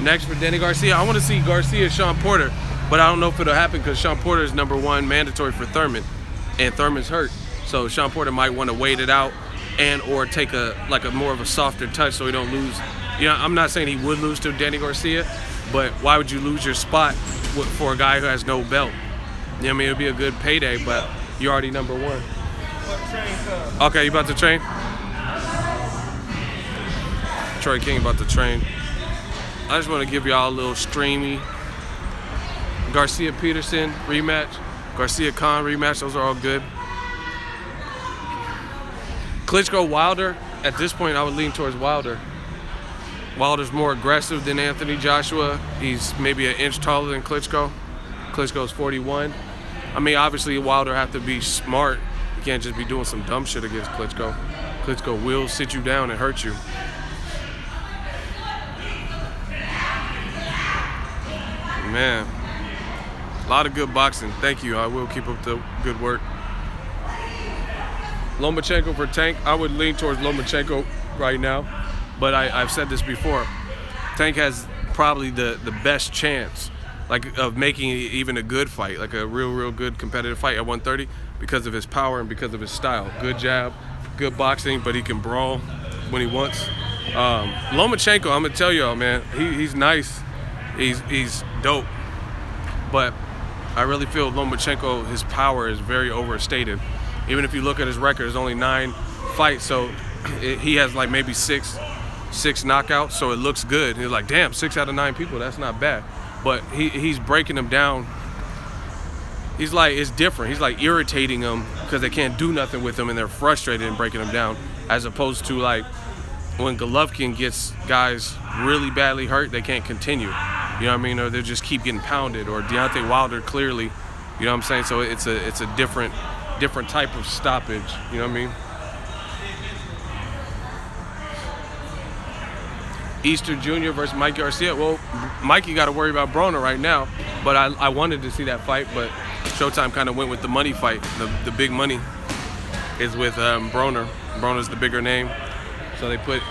[SPEAKER 1] Next for Danny Garcia, I want to see Garcia Sean Porter, but I don't know if it'll happen because Sean Porter is #1 mandatory for Thurman, and Thurman's hurt. So Sean Porter might want to wait it out and or take a more of a softer touch so he don't lose. You know, I'm not saying he would lose to Danny Garcia, but why would you lose your spot for a guy who has no belt? You know what I mean? It would be a good payday, but you're already #1. Okay, you about to train? Troy King about to train. I just want to give y'all a little streamy Garcia Peterson rematch, Garcia Khan rematch. Those are all good. Klitschko Wilder. At this point, I would lean towards Wilder. Wilder's more aggressive than Anthony Joshua. He's maybe an inch taller than Klitschko. Klitschko's 41. I mean, obviously Wilder have to be smart. You can't just be doing some dumb shit against Klitschko. Klitschko will sit you down and hurt you. Man, a lot of good boxing. Thank you. I will keep up the good work. Lomachenko for Tank. I would lean towards Lomachenko right now, but I've said this before. Tank has probably the best chance, like, of making even a good fight, like a real good competitive fight at 130 because of his power and because of his style. Good jab, good boxing, but he can brawl when he wants. Lomachenko, I'm gonna tell y'all, man, he's nice. He's dope, but I really feel Lomachenko, his power is very overstated. Even if you look at his record, there's only 9 fights, so he has like maybe six knockouts, so it looks good. He's like, damn, 6 out of 9 people, that's not bad. But he's breaking them down. He's like, it's different. He's like irritating them because they can't do nothing with him and they're frustrated and breaking them down, as opposed to like when Golovkin gets guys really badly hurt, they can't continue. You know what I mean? Or they just keep getting pounded. Or Deontay Wilder, clearly, you know what I'm saying? So it's a different type of stoppage. You know what I mean? Easter Jr. versus Mike Garcia. Well, Mikey got to worry about Broner right now, but I wanted to see that fight, but Showtime kind of went with the money fight. The big money is with Broner. Broner's the bigger name. So they put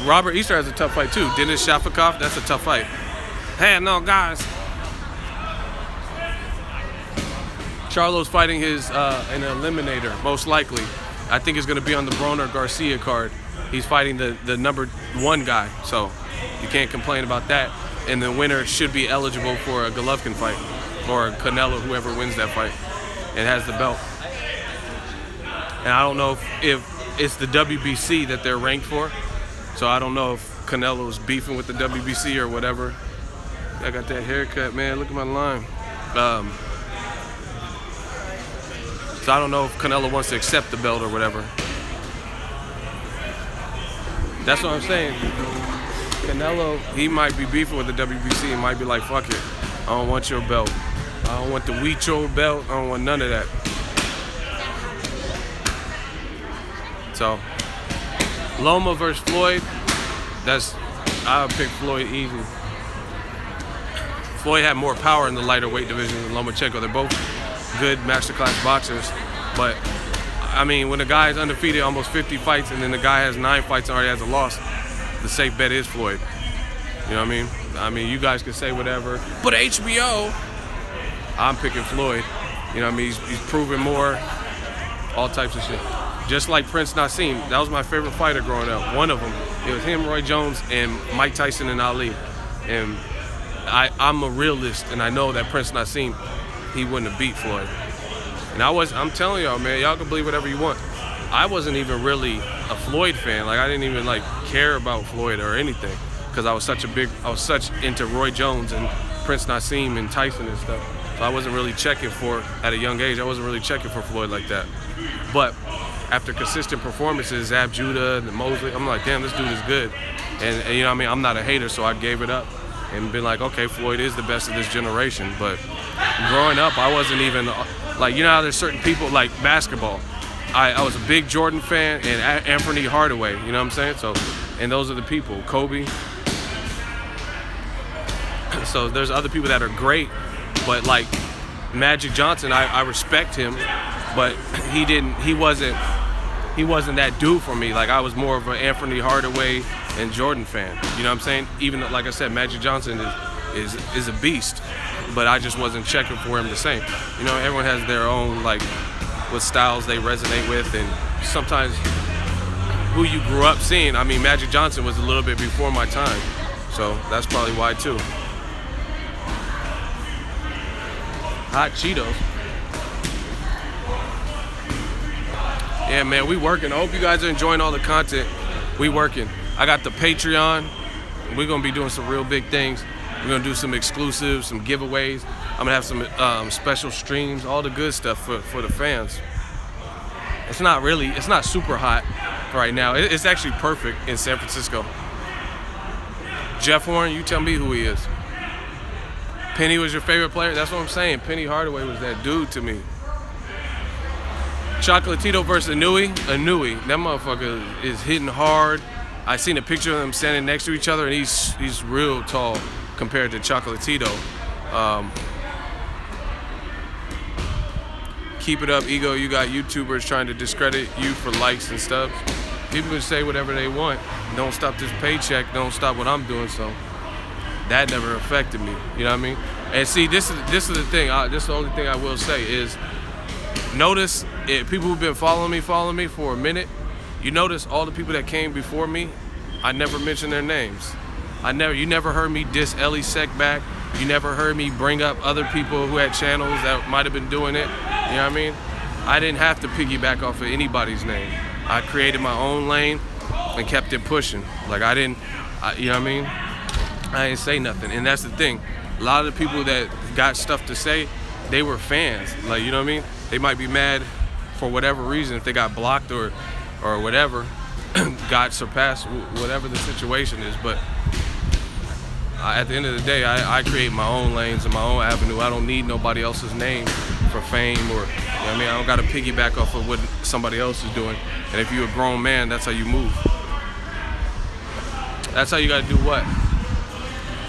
[SPEAKER 1] Robert Easter has a tough fight too. Denis Shafikov, that's a tough fight. Hey, no, guys. Charlo's fighting his an eliminator, most likely. I think it's going to be on the Broner Garcia card. He's fighting the #1 guy, so you can't complain about that. And the winner should be eligible for a Golovkin fight or Canelo, whoever wins that fight and has the belt. And I don't know if it's the WBC that they're ranked for, so I don't know if Canelo's beefing with the WBC or whatever. I got that haircut, man. Look at my line. So I don't know if Canelo wants to accept the belt or whatever. That's what I'm saying. Canelo, he might be beefing with the WBC and might be like, fuck it. I don't want your belt. I don't want the Huicho belt. I don't want none of that. So, Loma versus Floyd, I would pick Floyd easy. Floyd had more power in the lighter weight division than Lomachenko. They're both good masterclass boxers, but I mean, when a guy is undefeated, almost 50 fights, and then the guy has 9 fights and already has a loss, the safe bet is Floyd. You know what I mean? I mean, you guys can say whatever, but HBO, I'm picking Floyd. You know what I mean? He's proven more, all types of shit. Just like Prince Nassim, that was my favorite fighter growing up. One of them. It was him, Roy Jones, and Mike Tyson and Ali. And I'm a realist, and I know that Prince Nassim, he wouldn't have beat Floyd. And I'm telling y'all, man, y'all can believe whatever you want. I wasn't even really a Floyd fan. Like, I didn't even like care about Floyd or anything, because I was such into Roy Jones and Prince Nassim and Tyson and stuff. So I wasn't really checking for, at a young age, I wasn't really checking for Floyd like that. But after consistent performances, Zab Judah and Mosley, I'm like, damn, this dude is good. And you know what I mean? I'm not a hater, so I gave it up and been like, okay, Floyd is the best of this generation. But growing up, I wasn't even, like, you know how there's certain people, like basketball. I was a big Jordan fan and Anthony Hardaway, you know what I'm saying? So, and those are the people, Kobe. So there's other people that are great, but like Magic Johnson, I respect him, but he he wasn't that dude for me. Like I was more of an Anthony Hardaway and Jordan fan. You know what I'm saying? Even like I said, Magic Johnson is a beast, but I just wasn't checking for him the same. You know, everyone has their own like what styles they resonate with, and sometimes who you grew up seeing. I mean, Magic Johnson was a little bit before my time, so that's probably why too. Hot Cheetos. Yeah, man, we working. I hope you guys are enjoying all the content. We working. I got the Patreon. We're gonna be doing some real big things. We're gonna do some exclusives, some giveaways. I'm gonna have some special streams, all the good stuff for the fans. It's not super hot right now. It's actually perfect in San Francisco. Jeff Horn, you tell me who he is. Penny was your favorite player? That's what I'm saying. Penny Hardaway was that dude to me. Chocolatito versus Inui. Inui, that motherfucker is hitting hard. I seen a picture of them standing next to each other, and he's real tall compared to Chocolatito. Keep it up, Ego. You got YouTubers trying to discredit you for likes and stuff. People can say whatever they want. Don't stop this paycheck. Don't stop what I'm doing. So that never affected me. You know what I mean? And see, this is the thing. This is the only thing I will say is notice people who've been following me for a minute. You notice all the people that came before me, I never mentioned their names. You never heard me diss Ellie Sec back. You never heard me bring up other people who had channels that might have been doing it. You know what I mean? I didn't have to piggyback off of anybody's name. I created my own lane and kept it pushing. Like you know what I mean? I didn't say nothing. And that's the thing. A lot of the people that got stuff to say, they were fans. Like, you know what I mean? They might be mad for whatever reason, if they got blocked or whatever, got surpassed, whatever the situation is. But at the end of the day, I create my own lanes and my own avenue. I don't need nobody else's name for fame or, you know what I mean? I don't got to piggyback off of what somebody else is doing. And if you're a grown man, that's how you move. That's how you got to do what?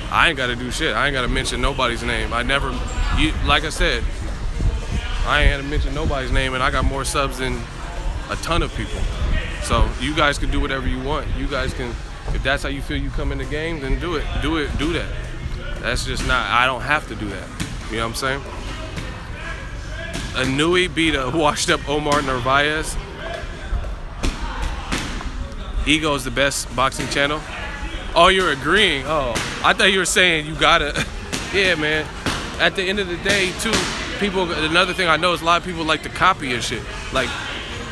[SPEAKER 1] I ain't got to do shit. I ain't got to mention nobody's name. Like I said, I ain't had to mention nobody's name, and I got more subs than a ton of people. So you guys can do whatever you want. You guys can, if that's how you feel you come in the game, then do it. Do that. That's just not, I don't have to do that. You know what I'm saying? Inui beat a washed up Omar Narvaez. Ego is the best boxing channel. Oh, you're agreeing. Oh, I thought you were saying you gotta. Yeah, man. At the end of the day, too, another thing I know is a lot of people like to copy and shit. Like,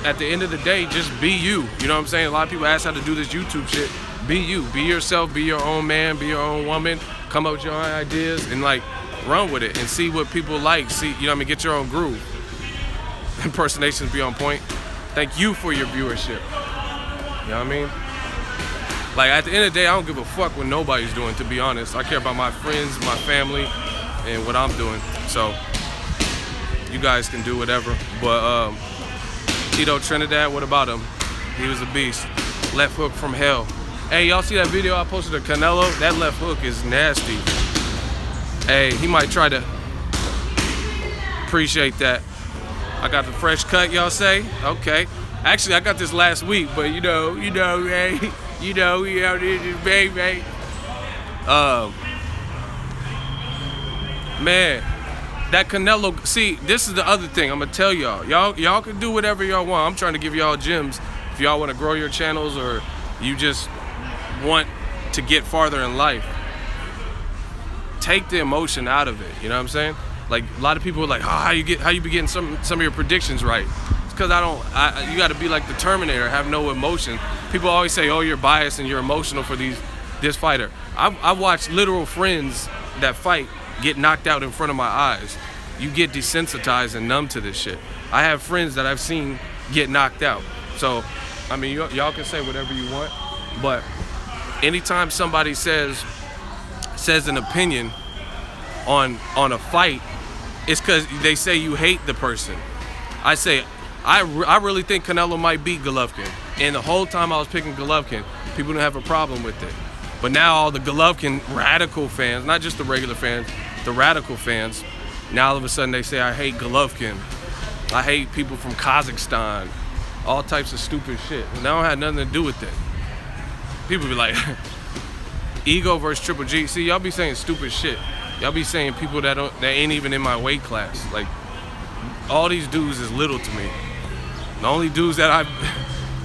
[SPEAKER 1] at the end of the day, just be you. You know what I'm saying? A lot of people ask how to do this YouTube shit. Be you. Be yourself. Be your own man. Be your own woman. Come up with your own ideas and, like, run with it and see what people like. See, you know what I mean? Get your own groove. Impersonations be on point. Thank you for your viewership. You know what I mean? Like, at the end of the day, I don't give a fuck what nobody's doing, to be honest. I care about my friends, my family, and what I'm doing. So, you guys can do whatever. But, Tito Trinidad, what about him? He was a beast. Left hook from hell. Hey, y'all see that video I posted of Canelo? That left hook is nasty. Hey, he might try to appreciate that. I got the fresh cut, y'all say? Okay. Actually, I got this last week, but you know, hey. You know, baby. Man, that Canelo. See, this is the other thing. I'm gonna tell y'all. Y'all can do whatever y'all want. I'm trying to give y'all gems. If y'all want to grow your channels or you just want to get farther in life, take the emotion out of it. You know what I'm saying? Like a lot of people are like, oh, how you be getting some of your predictions right? Because you got to be like the Terminator, have no emotion. People always say, oh, you're biased and you're emotional for this fighter. I watched literal friends that fight get knocked out in front of my eyes. You get desensitized and numb to this shit. I have friends that I've seen get knocked out. So, I mean, y'all can say whatever you want, but anytime somebody says an opinion on a fight, it's because they say you hate the person. I say, I really think Canelo might beat Golovkin. And the whole time I was picking Golovkin, people didn't have a problem with it. But now all the Golovkin radical fans, not just the regular fans, the radical fans, now all of a sudden they say I hate Golovkin. I hate people from Kazakhstan. all types of stupid shit. And that don't have nothing to do with it. People be like, Ego versus Triple G. See, y'all be saying stupid shit. Y'all be saying people that ain't even in my weight class. Like, all these dudes is little to me. The only dudes that I've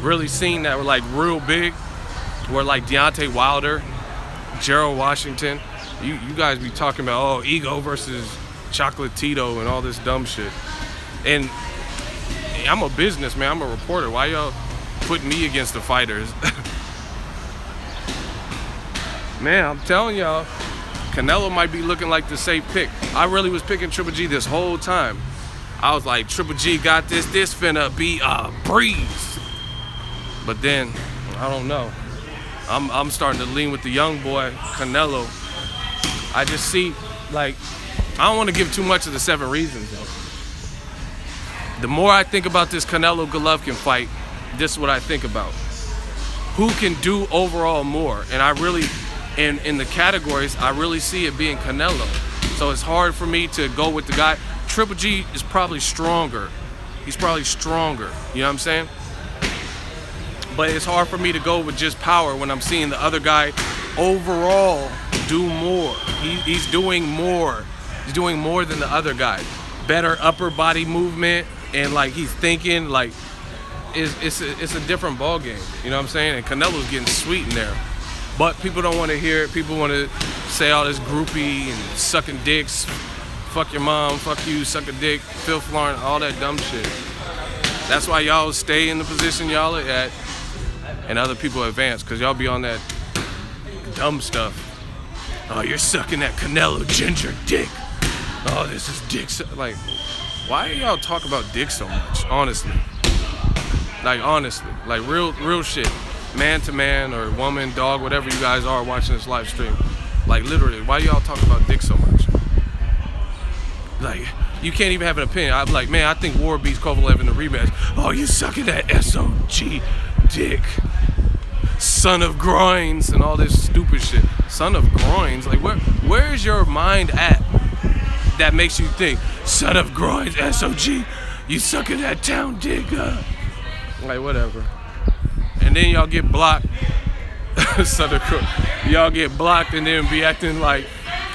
[SPEAKER 1] really seen that were like real big were like Deontay Wilder, Gerald Washington. You guys be talking about, oh, Ego versus Chocolatito and all this dumb shit. And I'm a businessman, I'm a reporter. Why y'all putting me against the fighters? Man, I'm telling y'all, Canelo might be looking like the safe pick. I really was picking Triple G this whole time. I was like, Triple G got this finna be a breeze. But then, I don't know. I'm starting to lean with the young boy, Canelo. I just see, like, I don't want to give too much of the 7 reasons, though. The more I think about this Canelo-Golovkin fight, this is what I think about. Who can do overall more? And I really, in the categories, I really see it being Canelo. So it's hard for me to go with the guy. Triple G is probably stronger. He's probably stronger. You know what I'm saying? But it's hard for me to go with just power when I'm seeing the other guy overall do more. He's doing more. He's doing more than the other guy. Better upper body movement, and like he's thinking like it's a different ball game. You know what I'm saying? And Canelo's getting sweet in there. But people don't want to hear it. People want to say all this groupie and sucking dicks. Fuck your mom, fuck you, suck a dick, Phil Florent, all that dumb shit. That's why y'all stay in the position y'all are at and other people advance, because y'all be on that dumb stuff. Oh, you're sucking that Canelo ginger dick. Oh, this is dick. Like, why do y'all talk about dick so much? Honestly. Like, honestly. Like, real shit. Man to man or woman, dog, whatever you guys are watching this live stream. Like, literally, why do y'all talk about dick so much? Like, you can't even have an opinion. I'm like, man, I think Ward beats Kovalev in the rematch. Oh, you sucking that SOG dick. Son of groins and all this stupid shit. Son of groins? Like, where's your mind at that makes you think, son of groins, SOG, you sucking that town dick? Like, whatever. And then y'all get blocked. Son of groins. Y'all get blocked and then be acting like,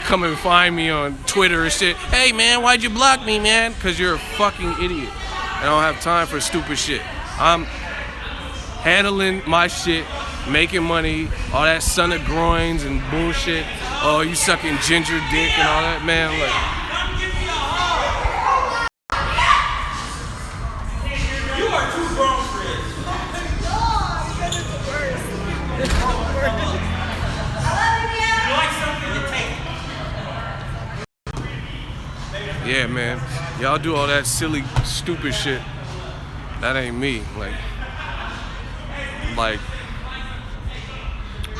[SPEAKER 1] come and find me on Twitter and shit. Hey, man, why'd you block me, man? Because you're a fucking idiot. I don't have time for stupid shit. I'm handling my shit, making money, all that son of groins and bullshit. Oh, you sucking ginger dick and all that, man. Like,
[SPEAKER 2] You are too grown for this. You like something to take.
[SPEAKER 1] yeah, man. Y'all do all that silly, stupid shit. That ain't me. Like,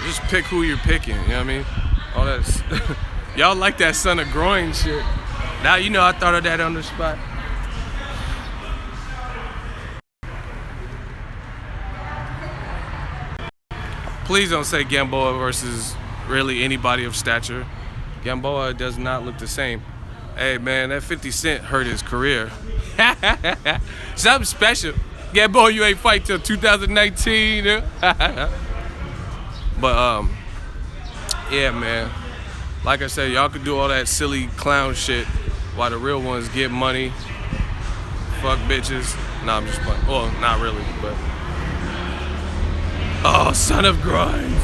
[SPEAKER 1] just pick who you're picking, you know what I mean? All that, y'all like that son of groin shit. Now, you know, I thought of that on the spot. Please don't say Gamboa versus really anybody of stature. Gamboa does not look the same. Hey, man, that 50 Cent hurt his career. Something special. Gamboa, you ain't fight till 2019. But, yeah, man. Like I said, y'all could do all that silly clown shit while the real ones get money, fuck bitches. Nah, I'm just playing. Well, not really, but. Oh, son of grinds.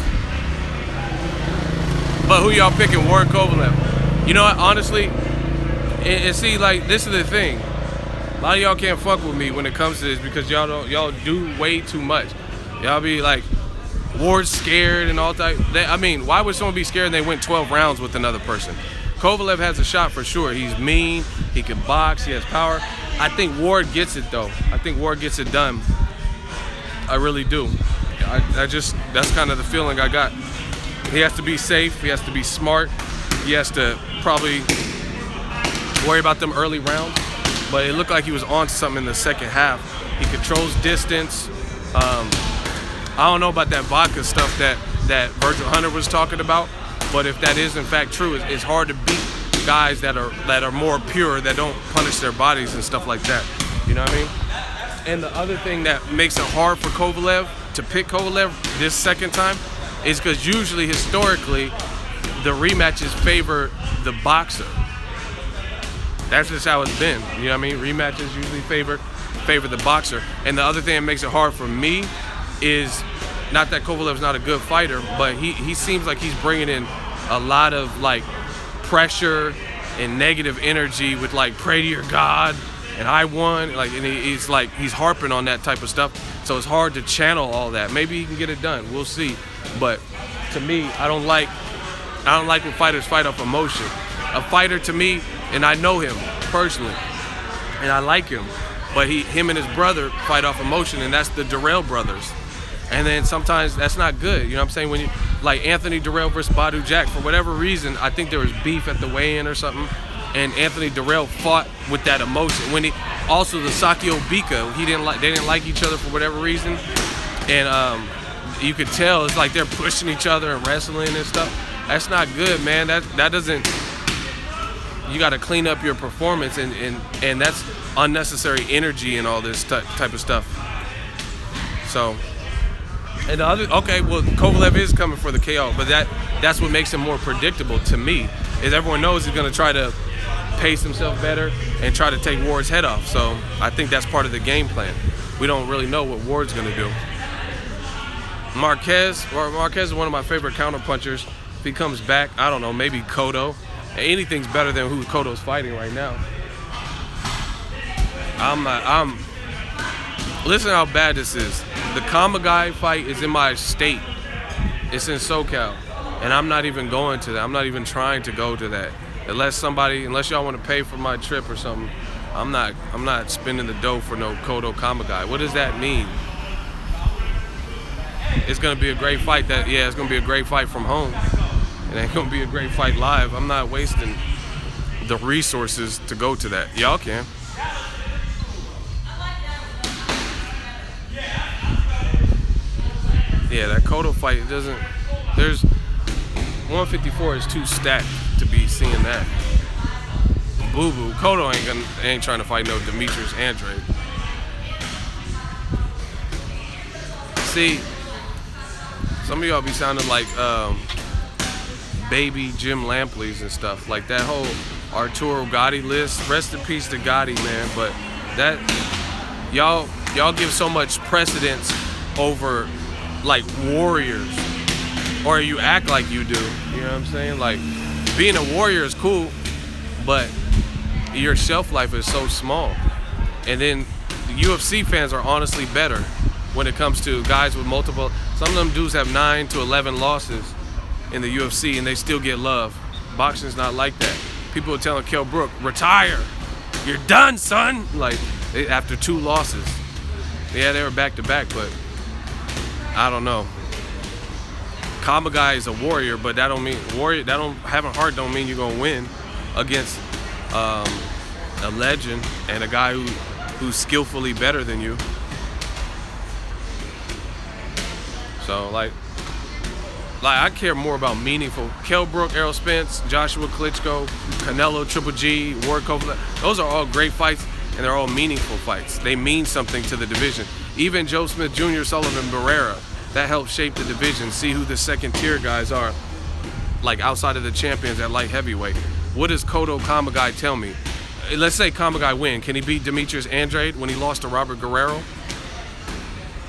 [SPEAKER 1] But who y'all picking? Ward Kovalev. You know what, honestly, and see, like, this is the thing. A lot of y'all can't fuck with me when it comes to this because y'all do way too much. Y'all be like, Ward's scared and all that. I mean, why would someone be scared and they went 12 rounds with another person? Kovalev has a shot for sure. He's mean, he can box, he has power. I think Ward gets it though. I think Ward gets it done. I really do. I just, that's kind of the feeling I got. He has to be safe, he has to be smart, he has to probably worry about them early rounds. But it looked like he was on to something in the second half. He controls distance. I don't know about that vodka stuff that Virgil Hunter was talking about, but if that is in fact true, it's hard to beat guys that are more pure, that don't punish their bodies and stuff like that. You know what I mean? And the other thing that makes it hard for Kovalev to pick Kovalev this second time is because usually, historically, the rematches favor the boxer. That's just how it's been. You know what I mean? Rematches usually favor the boxer. And the other thing that makes it hard for me is not that Kovalev's not a good fighter, but he seems like he's bringing in a lot of like pressure and negative energy with like pray to your God and I won, like, and he's harping on that type of stuff. So it's hard to channel all that. Maybe he can get it done. We'll see. But to me, I don't like when fighters fight off emotion. A fighter to me, and I know him personally, and I like him, but him and his brother fight off emotion, and that's the Durrell brothers. And then sometimes that's not good. You know what I'm saying? When you like Anthony Durrell versus Badu Jack, for whatever reason, I think there was beef at the weigh-in or something, and Anthony Durrell fought with that emotion. When also the Sakio Bika, they didn't like each other for whatever reason, and you could tell it's like they're pushing each other and wrestling and stuff. That's not good, man. That doesn't. You got to clean up your performance, and that's unnecessary energy and all this type of stuff. So, and the other, okay, well, Kovalev is coming for the KO, but that's what makes him more predictable to me, is everyone knows he's going to try to pace himself better and try to take Ward's head off. So I think that's part of the game plan. We don't really know what Ward's going to do. Marquez is one of my favorite counterpunchers. If he comes back, I don't know, maybe Cotto. Anything's better than who Cotto's fighting right now. Listen how bad this is. The Kamagai fight is in my state. It's in SoCal. And I'm not even going to that. I'm not even trying to go to that. Unless y'all want to pay for my trip or something, I'm not spending the dough for no Cotto Kamagai. What does that mean? It's gonna be a great fight. It's gonna be a great fight from home. It ain't gonna be a great fight live. I'm not wasting the resources to go to that. Y'all can. Yeah, that Cotto fight, there's 154 is too stacked to be seeing that. Boo-boo. Cotto ain't trying to fight no Demetrius Andrade. See, some of y'all be sounding like baby Jim Lampleys and stuff. Like that whole Arturo Gotti list. Rest in peace to Gotti, man. But that y'all give so much precedence over like warriors, or you act like you do. You know what I'm saying? Like being a warrior is cool, but your shelf life is so small. And then UFC fans are honestly better when it comes to guys with multiple. Some of them dudes have 9 to 11 losses in the UFC and they still get love. Boxing's not like that. People are telling Kell Brook, retire. You're done, son. Like, after 2 losses. Yeah, they were back to back, but I don't know. Kamagai is a warrior, but that don't mean having heart don't mean you're gonna win against a legend and a guy who's skillfully better than you. So like I care more about meaningful. Kell Brook, Errol Spence, Joshua Klitschko, Canelo, Triple G, Ward Kovalev. Those are all great fights, and they're all meaningful fights. They mean something to the division. Even Joe Smith Jr., Sullivan Barrera, that helped shape the division. See who the second tier guys are, like outside of the champions at light heavyweight. What does Cotto Kamagai tell me? Let's say Kamagai win. Can he beat Demetrius Andrade when he lost to Robert Guerrero?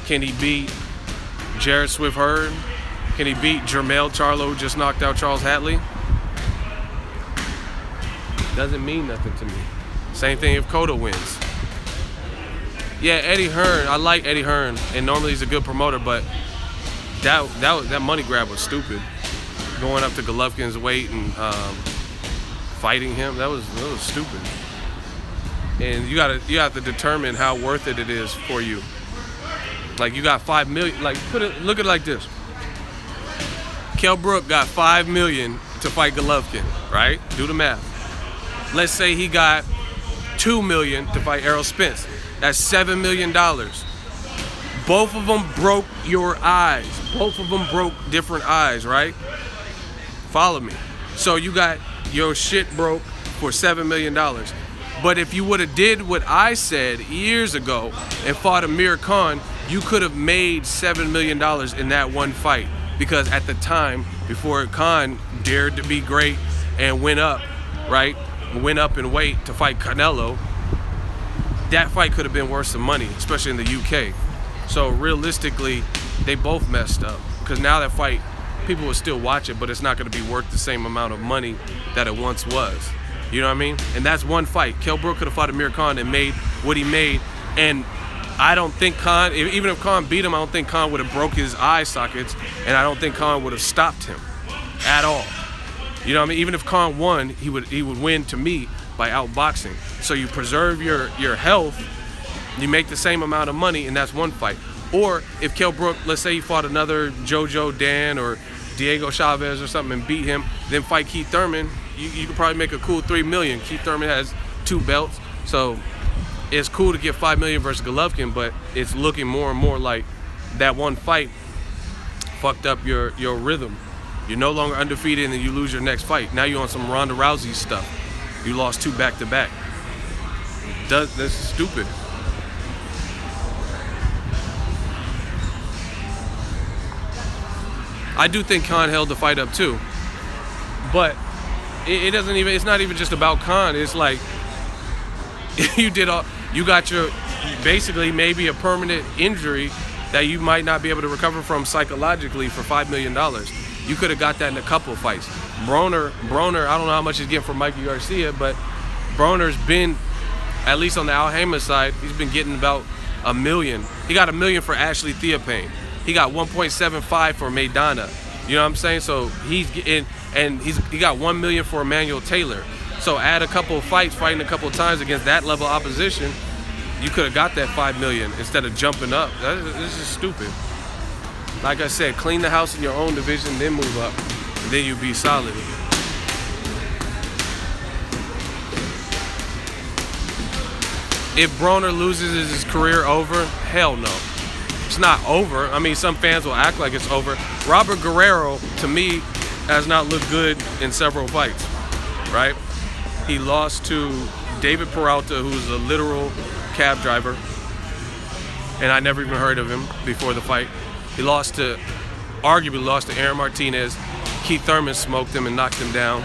[SPEAKER 1] Can he beat Jarrett Swift Hearn? Can he beat Jermell Charlo, who just knocked out Charles Hatley? Doesn't mean nothing to me. Same thing if Cotto wins. Yeah, Eddie Hearn, I like Eddie Hearn, and normally he's a good promoter, but that money grab was stupid. Going up to Golovkin's weight and fighting him, that was stupid. And you have to determine how worth it is for you. Like you got $5 million. Like look at it like this. Kell Brook got $5 million to fight Golovkin, right? Do the math. Let's say he got $2 million to fight Errol Spence. That's $7 million. Both of them broke your eyes. Both of them broke different eyes, right? Follow me. So you got your shit broke for $7 million. But if you would have did what I said years ago and fought Amir Khan, you could have made $7 million in that one fight. Because at the time, before Khan dared to be great and went up, right? Went up in weight to fight Canelo, that fight could have been worth some money, especially in the UK. So realistically, they both messed up. Because now that fight, people will still watch it, but it's not going to be worth the same amount of money that it once was. You know what I mean? And that's one fight. Kell Brook could have fought Amir Khan and made what he made. And I don't think Khan, even if Khan beat him, I don't think Khan would have broke his eye sockets, and I don't think Khan would have stopped him at all. You know what I mean? Even if Khan won, he would win, to me, by outboxing. So you preserve your health, you make the same amount of money, and that's one fight. Or if Kell Brook, let's say he fought another Jojo Dan or Diego Chavez or something and beat him, then fight Keith Thurman, you could probably make a cool $3 million. Keith Thurman has 2 belts, so it's cool to get $5 million versus Golovkin, but it's looking more and more like that one fight fucked up your rhythm. You're no longer undefeated and then you lose your next fight. Now you're on some Ronda Rousey stuff. You lost 2 back-to-back. That's stupid. I do think Khan held the fight up too, but it doesn't even. It's not even just about Khan. It's like you got your basically maybe a permanent injury that you might not be able to recover from psychologically for $5 million. You could have got that in a couple of fights. Broner, I don't know how much he's getting from Mikey Garcia, but Broner's been, at least on the Al Haymon side, he's been getting about $1 million. He got $1 million for Ashley Theophane. He got 1.75 for Maidana. You know what I'm saying? So he's getting, and he got $1 million for Emmanuel Taylor. So add a couple of fights, fighting a couple of times against that level of opposition, you could have got that $5 million instead of jumping up. This is stupid. Like I said, clean the house in your own division, then move up, and then you'll be solid. If Broner loses, is his career over? Hell no. It's not over. I mean, some fans will act like it's over. Robert Guerrero, to me, has not looked good in several fights, right? He lost to David Peralta, who's a literal cab driver, and I never even heard of him before the fight. He arguably lost to Aaron Martinez. Keith Thurman smoked him and knocked him down.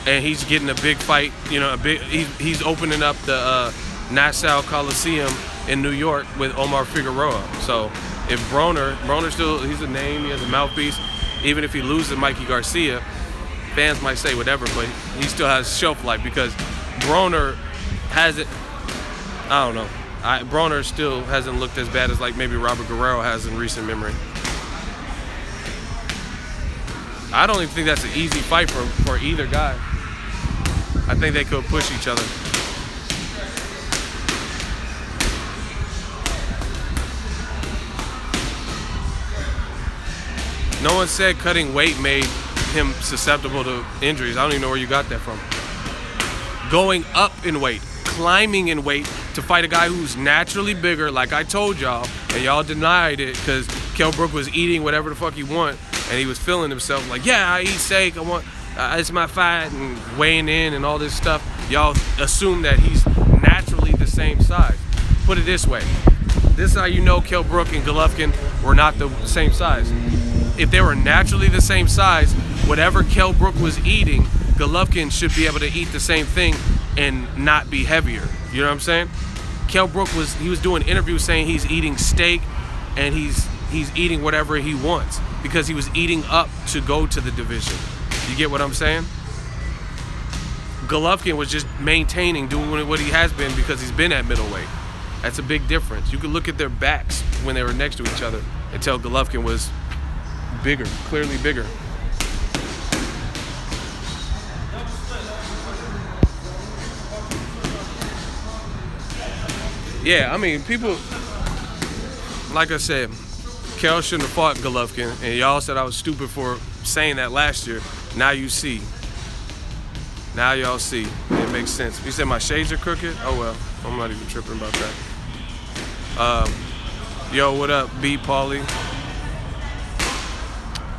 [SPEAKER 1] And he's getting a big fight, he's opening up the Nassau Coliseum in New York with Omar Figueroa. So if Broner still, he's a name, he has a mouthpiece. Even if he loses to Mikey Garcia, fans might say whatever, but he still has shelf life because Broner has it. I don't know. Broner still hasn't looked as bad as like maybe Robert Guerrero has in recent memory. I don't even think that's an easy fight for either guy. I think they could push each other. No one said cutting weight made him susceptible to injuries. I don't even know where you got that from. Going up in weight, climbing in weight to fight a guy who's naturally bigger, like I told y'all, and y'all denied it because Kell Brook was eating whatever the fuck he want, and he was feeling himself like, yeah, I eat steak, I want, it's my fight, and weighing in and all this stuff. Y'all assume that he's naturally the same size. Put it this way. This is how you know Kell Brook and Golovkin were not the same size. If they were naturally the same size, whatever Kell Brook was eating, Golovkin should be able to eat the same thing and not be heavier. You know what I'm saying? Kell Brook was doing interviews saying he's eating steak and he's eating whatever he wants because he was eating up to go to the division. You get what I'm saying? Golovkin was just maintaining, doing what he has been because he's been at middleweight. That's a big difference. You could look at their backs when they were next to each other and tell Golovkin was bigger, clearly bigger. Yeah, I mean, people, like I said, Kell shouldn't have fought Golovkin, and y'all said I was stupid for saying that last year. Now you see. Now y'all see. It makes sense. You said my shades are crooked? Oh well, I'm not even tripping about that. Yo, what up, B. Pauly?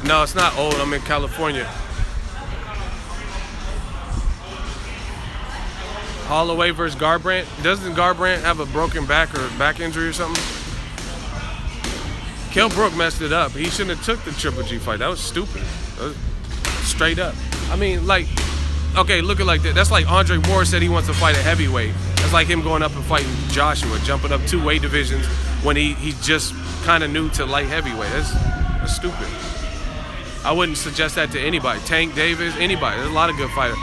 [SPEAKER 1] No, it's not old. I'm in California. Holloway versus Garbrandt. Doesn't Garbrandt have a broken back or back injury or something? Kell Brook messed it up. He shouldn't have took the Triple G fight. That was stupid. That was straight up. I mean, like, okay, look at it like that. That's like Andre Ward said he wants to fight at heavyweight. That's like him going up and fighting Joshua, jumping up 2 weight divisions when he's just kind of new to light heavyweight. That's stupid. I wouldn't suggest that to anybody. Tank Davis, anybody. There's a lot of good fighters.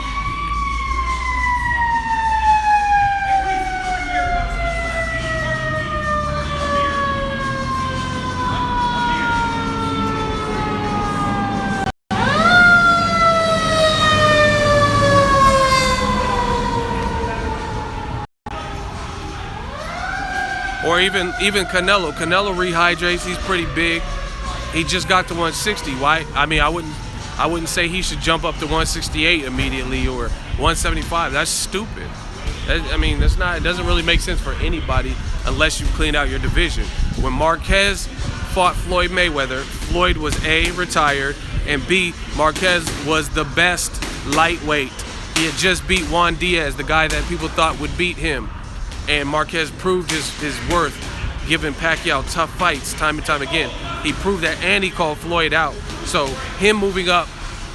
[SPEAKER 1] Or even Canelo. Canelo rehydrates. He's pretty big. He just got to 160. Why? I mean, I wouldn't say he should jump up to 168 immediately or 175. That's stupid. I mean, that's not. It doesn't really make sense for anybody unless you clean out your division. When Marquez fought Floyd Mayweather, Floyd was A, retired, and B, Marquez was the best lightweight. He had just beat Juan Diaz, the guy that people thought would beat him. And Marquez proved his worth, giving Pacquiao tough fights time and time again. He proved that, and he called Floyd out. So him moving up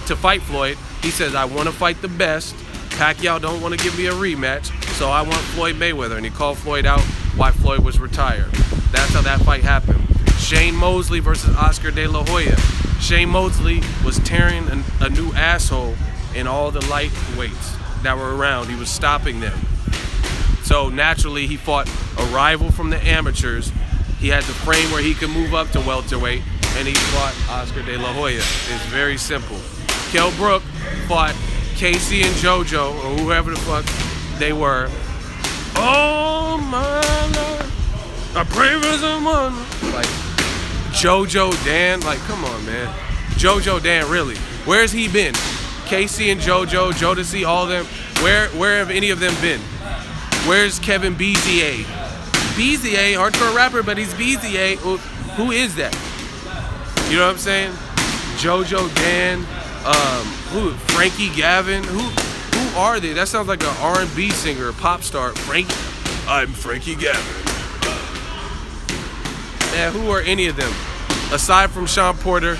[SPEAKER 1] to fight Floyd, he says, I want to fight the best. Pacquiao don't want to give me a rematch, so I want Floyd Mayweather. And he called Floyd out while Floyd was retired. That's how that fight happened. Shane Mosley versus Oscar De La Hoya. Shane Mosley was tearing a new asshole in all the lightweights that were around. He was stopping them. So naturally, he fought a rival from the amateurs. He had the frame where he could move up to welterweight, and he fought Oscar De La Hoya. It's very simple. Kell Brook fought Casey and JoJo, or whoever the fuck they were. Oh my Lord, I pray for someone. Like JoJo Dan, like come on, man. JoJo Dan, really? Where's he been? Casey and JoJo, Jodeci, all of them. Where have any of them been? Where's Kevin Bezier? Bezier, hardcore rapper, but he's Bezier. Who is that? You know what I'm saying? JoJo Dan, who? Frankie Gavin. Who are they? That sounds like an R&B singer, a pop star. I'm Frankie Gavin. Man, who are any of them? Aside from Sean Porter.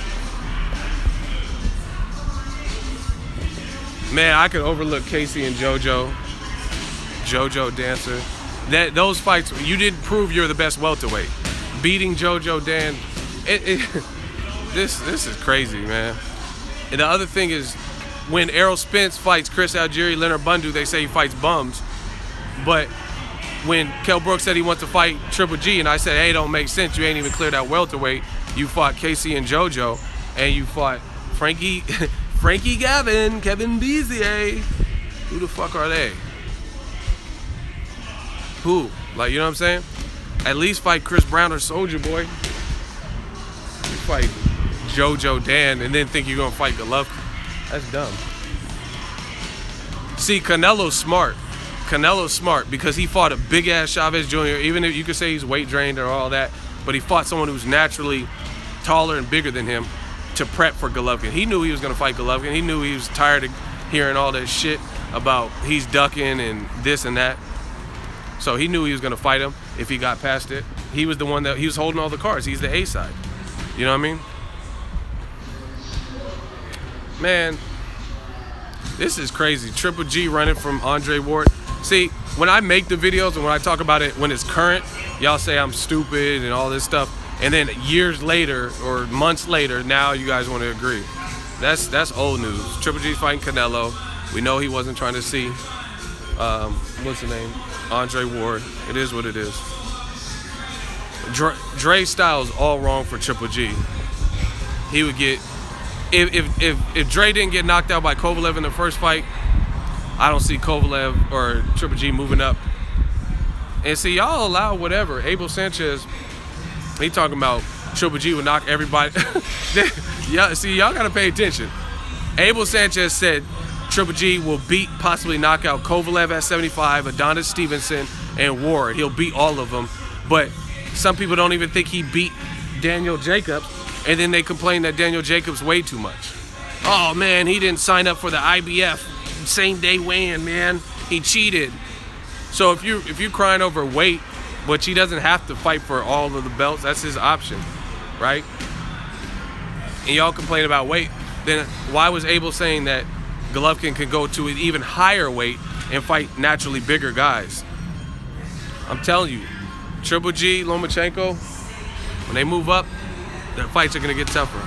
[SPEAKER 1] Man, I could overlook Casey and JoJo Dancer. Those fights, you didn't prove you're the best welterweight. Beating JoJo Dan, this is crazy, man. And the other thing is, when Errol Spence fights Chris Algieri, Leonard Bundu, they say he fights bums. But when Kell Brook said he wants to fight Triple G, and I said, hey, don't make sense. You ain't even cleared that welterweight. You fought Casey and JoJo, and you fought Frankie Gavin, Kevin Bezier. Who the fuck are they? Who? Like, you know what I'm saying? At least fight Chris Brown or Soulja Boy. You fight JoJo Dan and then think you're gonna fight Golovkin. That's dumb. See, Canelo's smart. Canelo's smart because he fought a big ass Chavez Jr. Even if you could say he's weight drained or all that, but he fought someone who's naturally taller and bigger than him to prep for Golovkin. He knew he was gonna fight Golovkin. He knew he was tired of hearing all that shit about he's ducking and this and that. So he knew he was going to fight him if he got past it. He was the one that, he was holding all the cards. He's the A side. You know what I mean? Man, this is crazy. Triple G running from Andre Ward. See, when I make the videos and when I talk about it when it's current, y'all say I'm stupid and all this stuff. And then years later or months later, now you guys want to agree. That's old news. Triple G's fighting Canelo. We know he wasn't trying to see, what's the name? Andre Ward. It is what it is. Dre's style is all wrong for Triple G. He would get, if Dre didn't get knocked out by Kovalev in the first fight, I don't see Kovalev or Triple G moving up. And see, y'all allow whatever. Abel Sanchez, he talking about Triple G would knock everybody. Yeah, see, y'all gotta pay attention. Abel Sanchez said Triple G will possibly knock out Kovalev at 75, Adonis Stevenson, and Ward. He'll beat all of them. But some people don't even think he beat Daniel Jacobs, and then they complain that Daniel Jacobs weighed too much. Oh man, he didn't sign up for the IBF same day weigh-in, man. He cheated. So if you crying over weight, but he doesn't have to fight for all of the belts, that's his option, right? And y'all complain about weight, then why was Abel saying that Golovkin can go to an even higher weight and fight naturally bigger guys? I'm telling you, Triple G, Lomachenko, when they move up, their fights are gonna get tougher.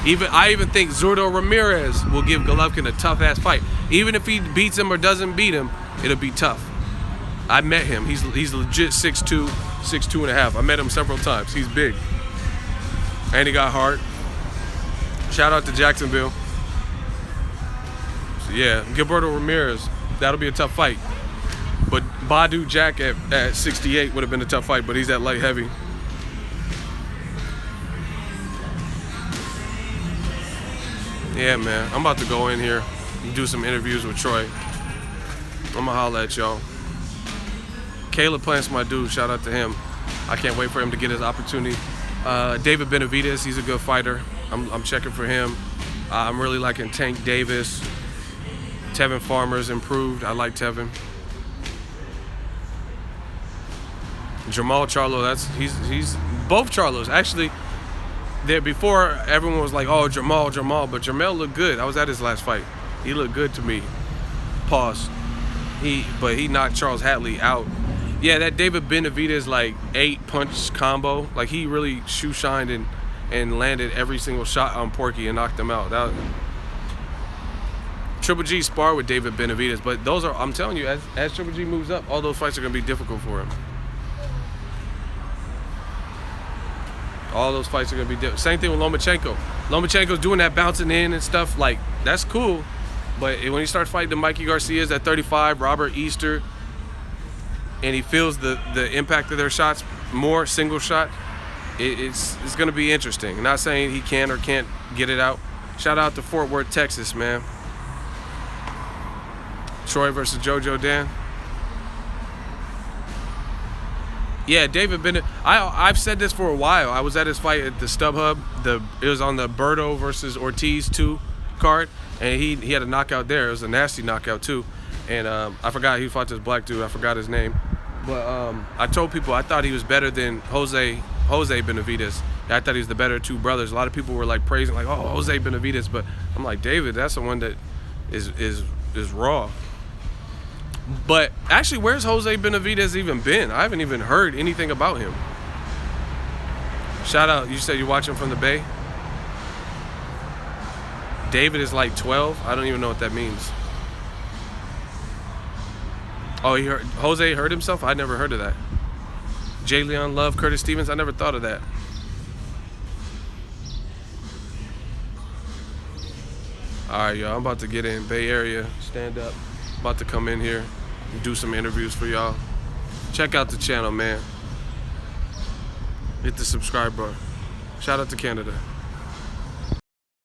[SPEAKER 1] I even think Zurdo Ramirez will give Golovkin a tough ass fight. Even if he beats him or doesn't beat him, it'll be tough. I met him. He's legit 6'2", 6'2.5". I met him several times. He's big. And he got hard. Shout out to Jacksonville. So yeah, Gilberto Ramirez, that'll be a tough fight. But Badu Jack at 68 would have been a tough fight, but he's at light heavy. Yeah, man, I'm about to go in here and do some interviews with Troy. I'm gonna holla at y'all. Caleb Plant's my dude, shout out to him. I can't wait for him to get his opportunity. David Benavidez, he's a good fighter. I'm checking for him. I'm really liking Tank Davis. Tevin Farmer's improved. I like Tevin. Jamal Charlo, he's both Charlos. Actually, before everyone was like, oh, Jamal, but Jamel looked good. I was at his last fight. He looked good to me. Pause. But he knocked Charles Hatley out. Yeah, that David Benavidez like 8-punch combo, like he really shoe shined and landed every single shot on Porky and knocked him out. Triple G sparred with David Benavidez, but those are, I'm telling you, as Triple G moves up, all those fights are gonna be difficult for him. All those fights are gonna be different. Same thing with Lomachenko. Lomachenko's doing that bouncing in and stuff, like that's cool. But when he starts fighting the Mikey Garcias at 35, Robert Easter, and he feels the impact of their shots more, single shot, it's gonna be interesting. I'm not saying he can or can't get it out. Shout out to Fort Worth, Texas, man. Troy versus JoJo Dan. Yeah, David Bennett. I've said this for a while. I was at his fight at the StubHub. It was on the Berto versus Ortiz 2 card, and he had a knockout there. It was a nasty knockout too. And I forgot he fought this black dude. I forgot his name. But I told people I thought he was better than Jose Benavidez. I thought he was the better two brothers. A lot of people were like praising, like, oh, Jose Benavidez. But I'm like, David, that's the one that is raw. But actually, where's Jose Benavidez even been? I haven't even heard anything about him. Shout out, you said you're watching from the Bay? David is like 12? I don't even know what that means. Oh, Jose hurt himself? I never heard of that. J. Leon Love, Curtis Stevens, I never thought of that. All right, y'all, I'm about to get in Bay Area, stand up. About to come in here and do some interviews for y'all. Check out the channel, man. Hit the subscribe button. Shout out to Canada.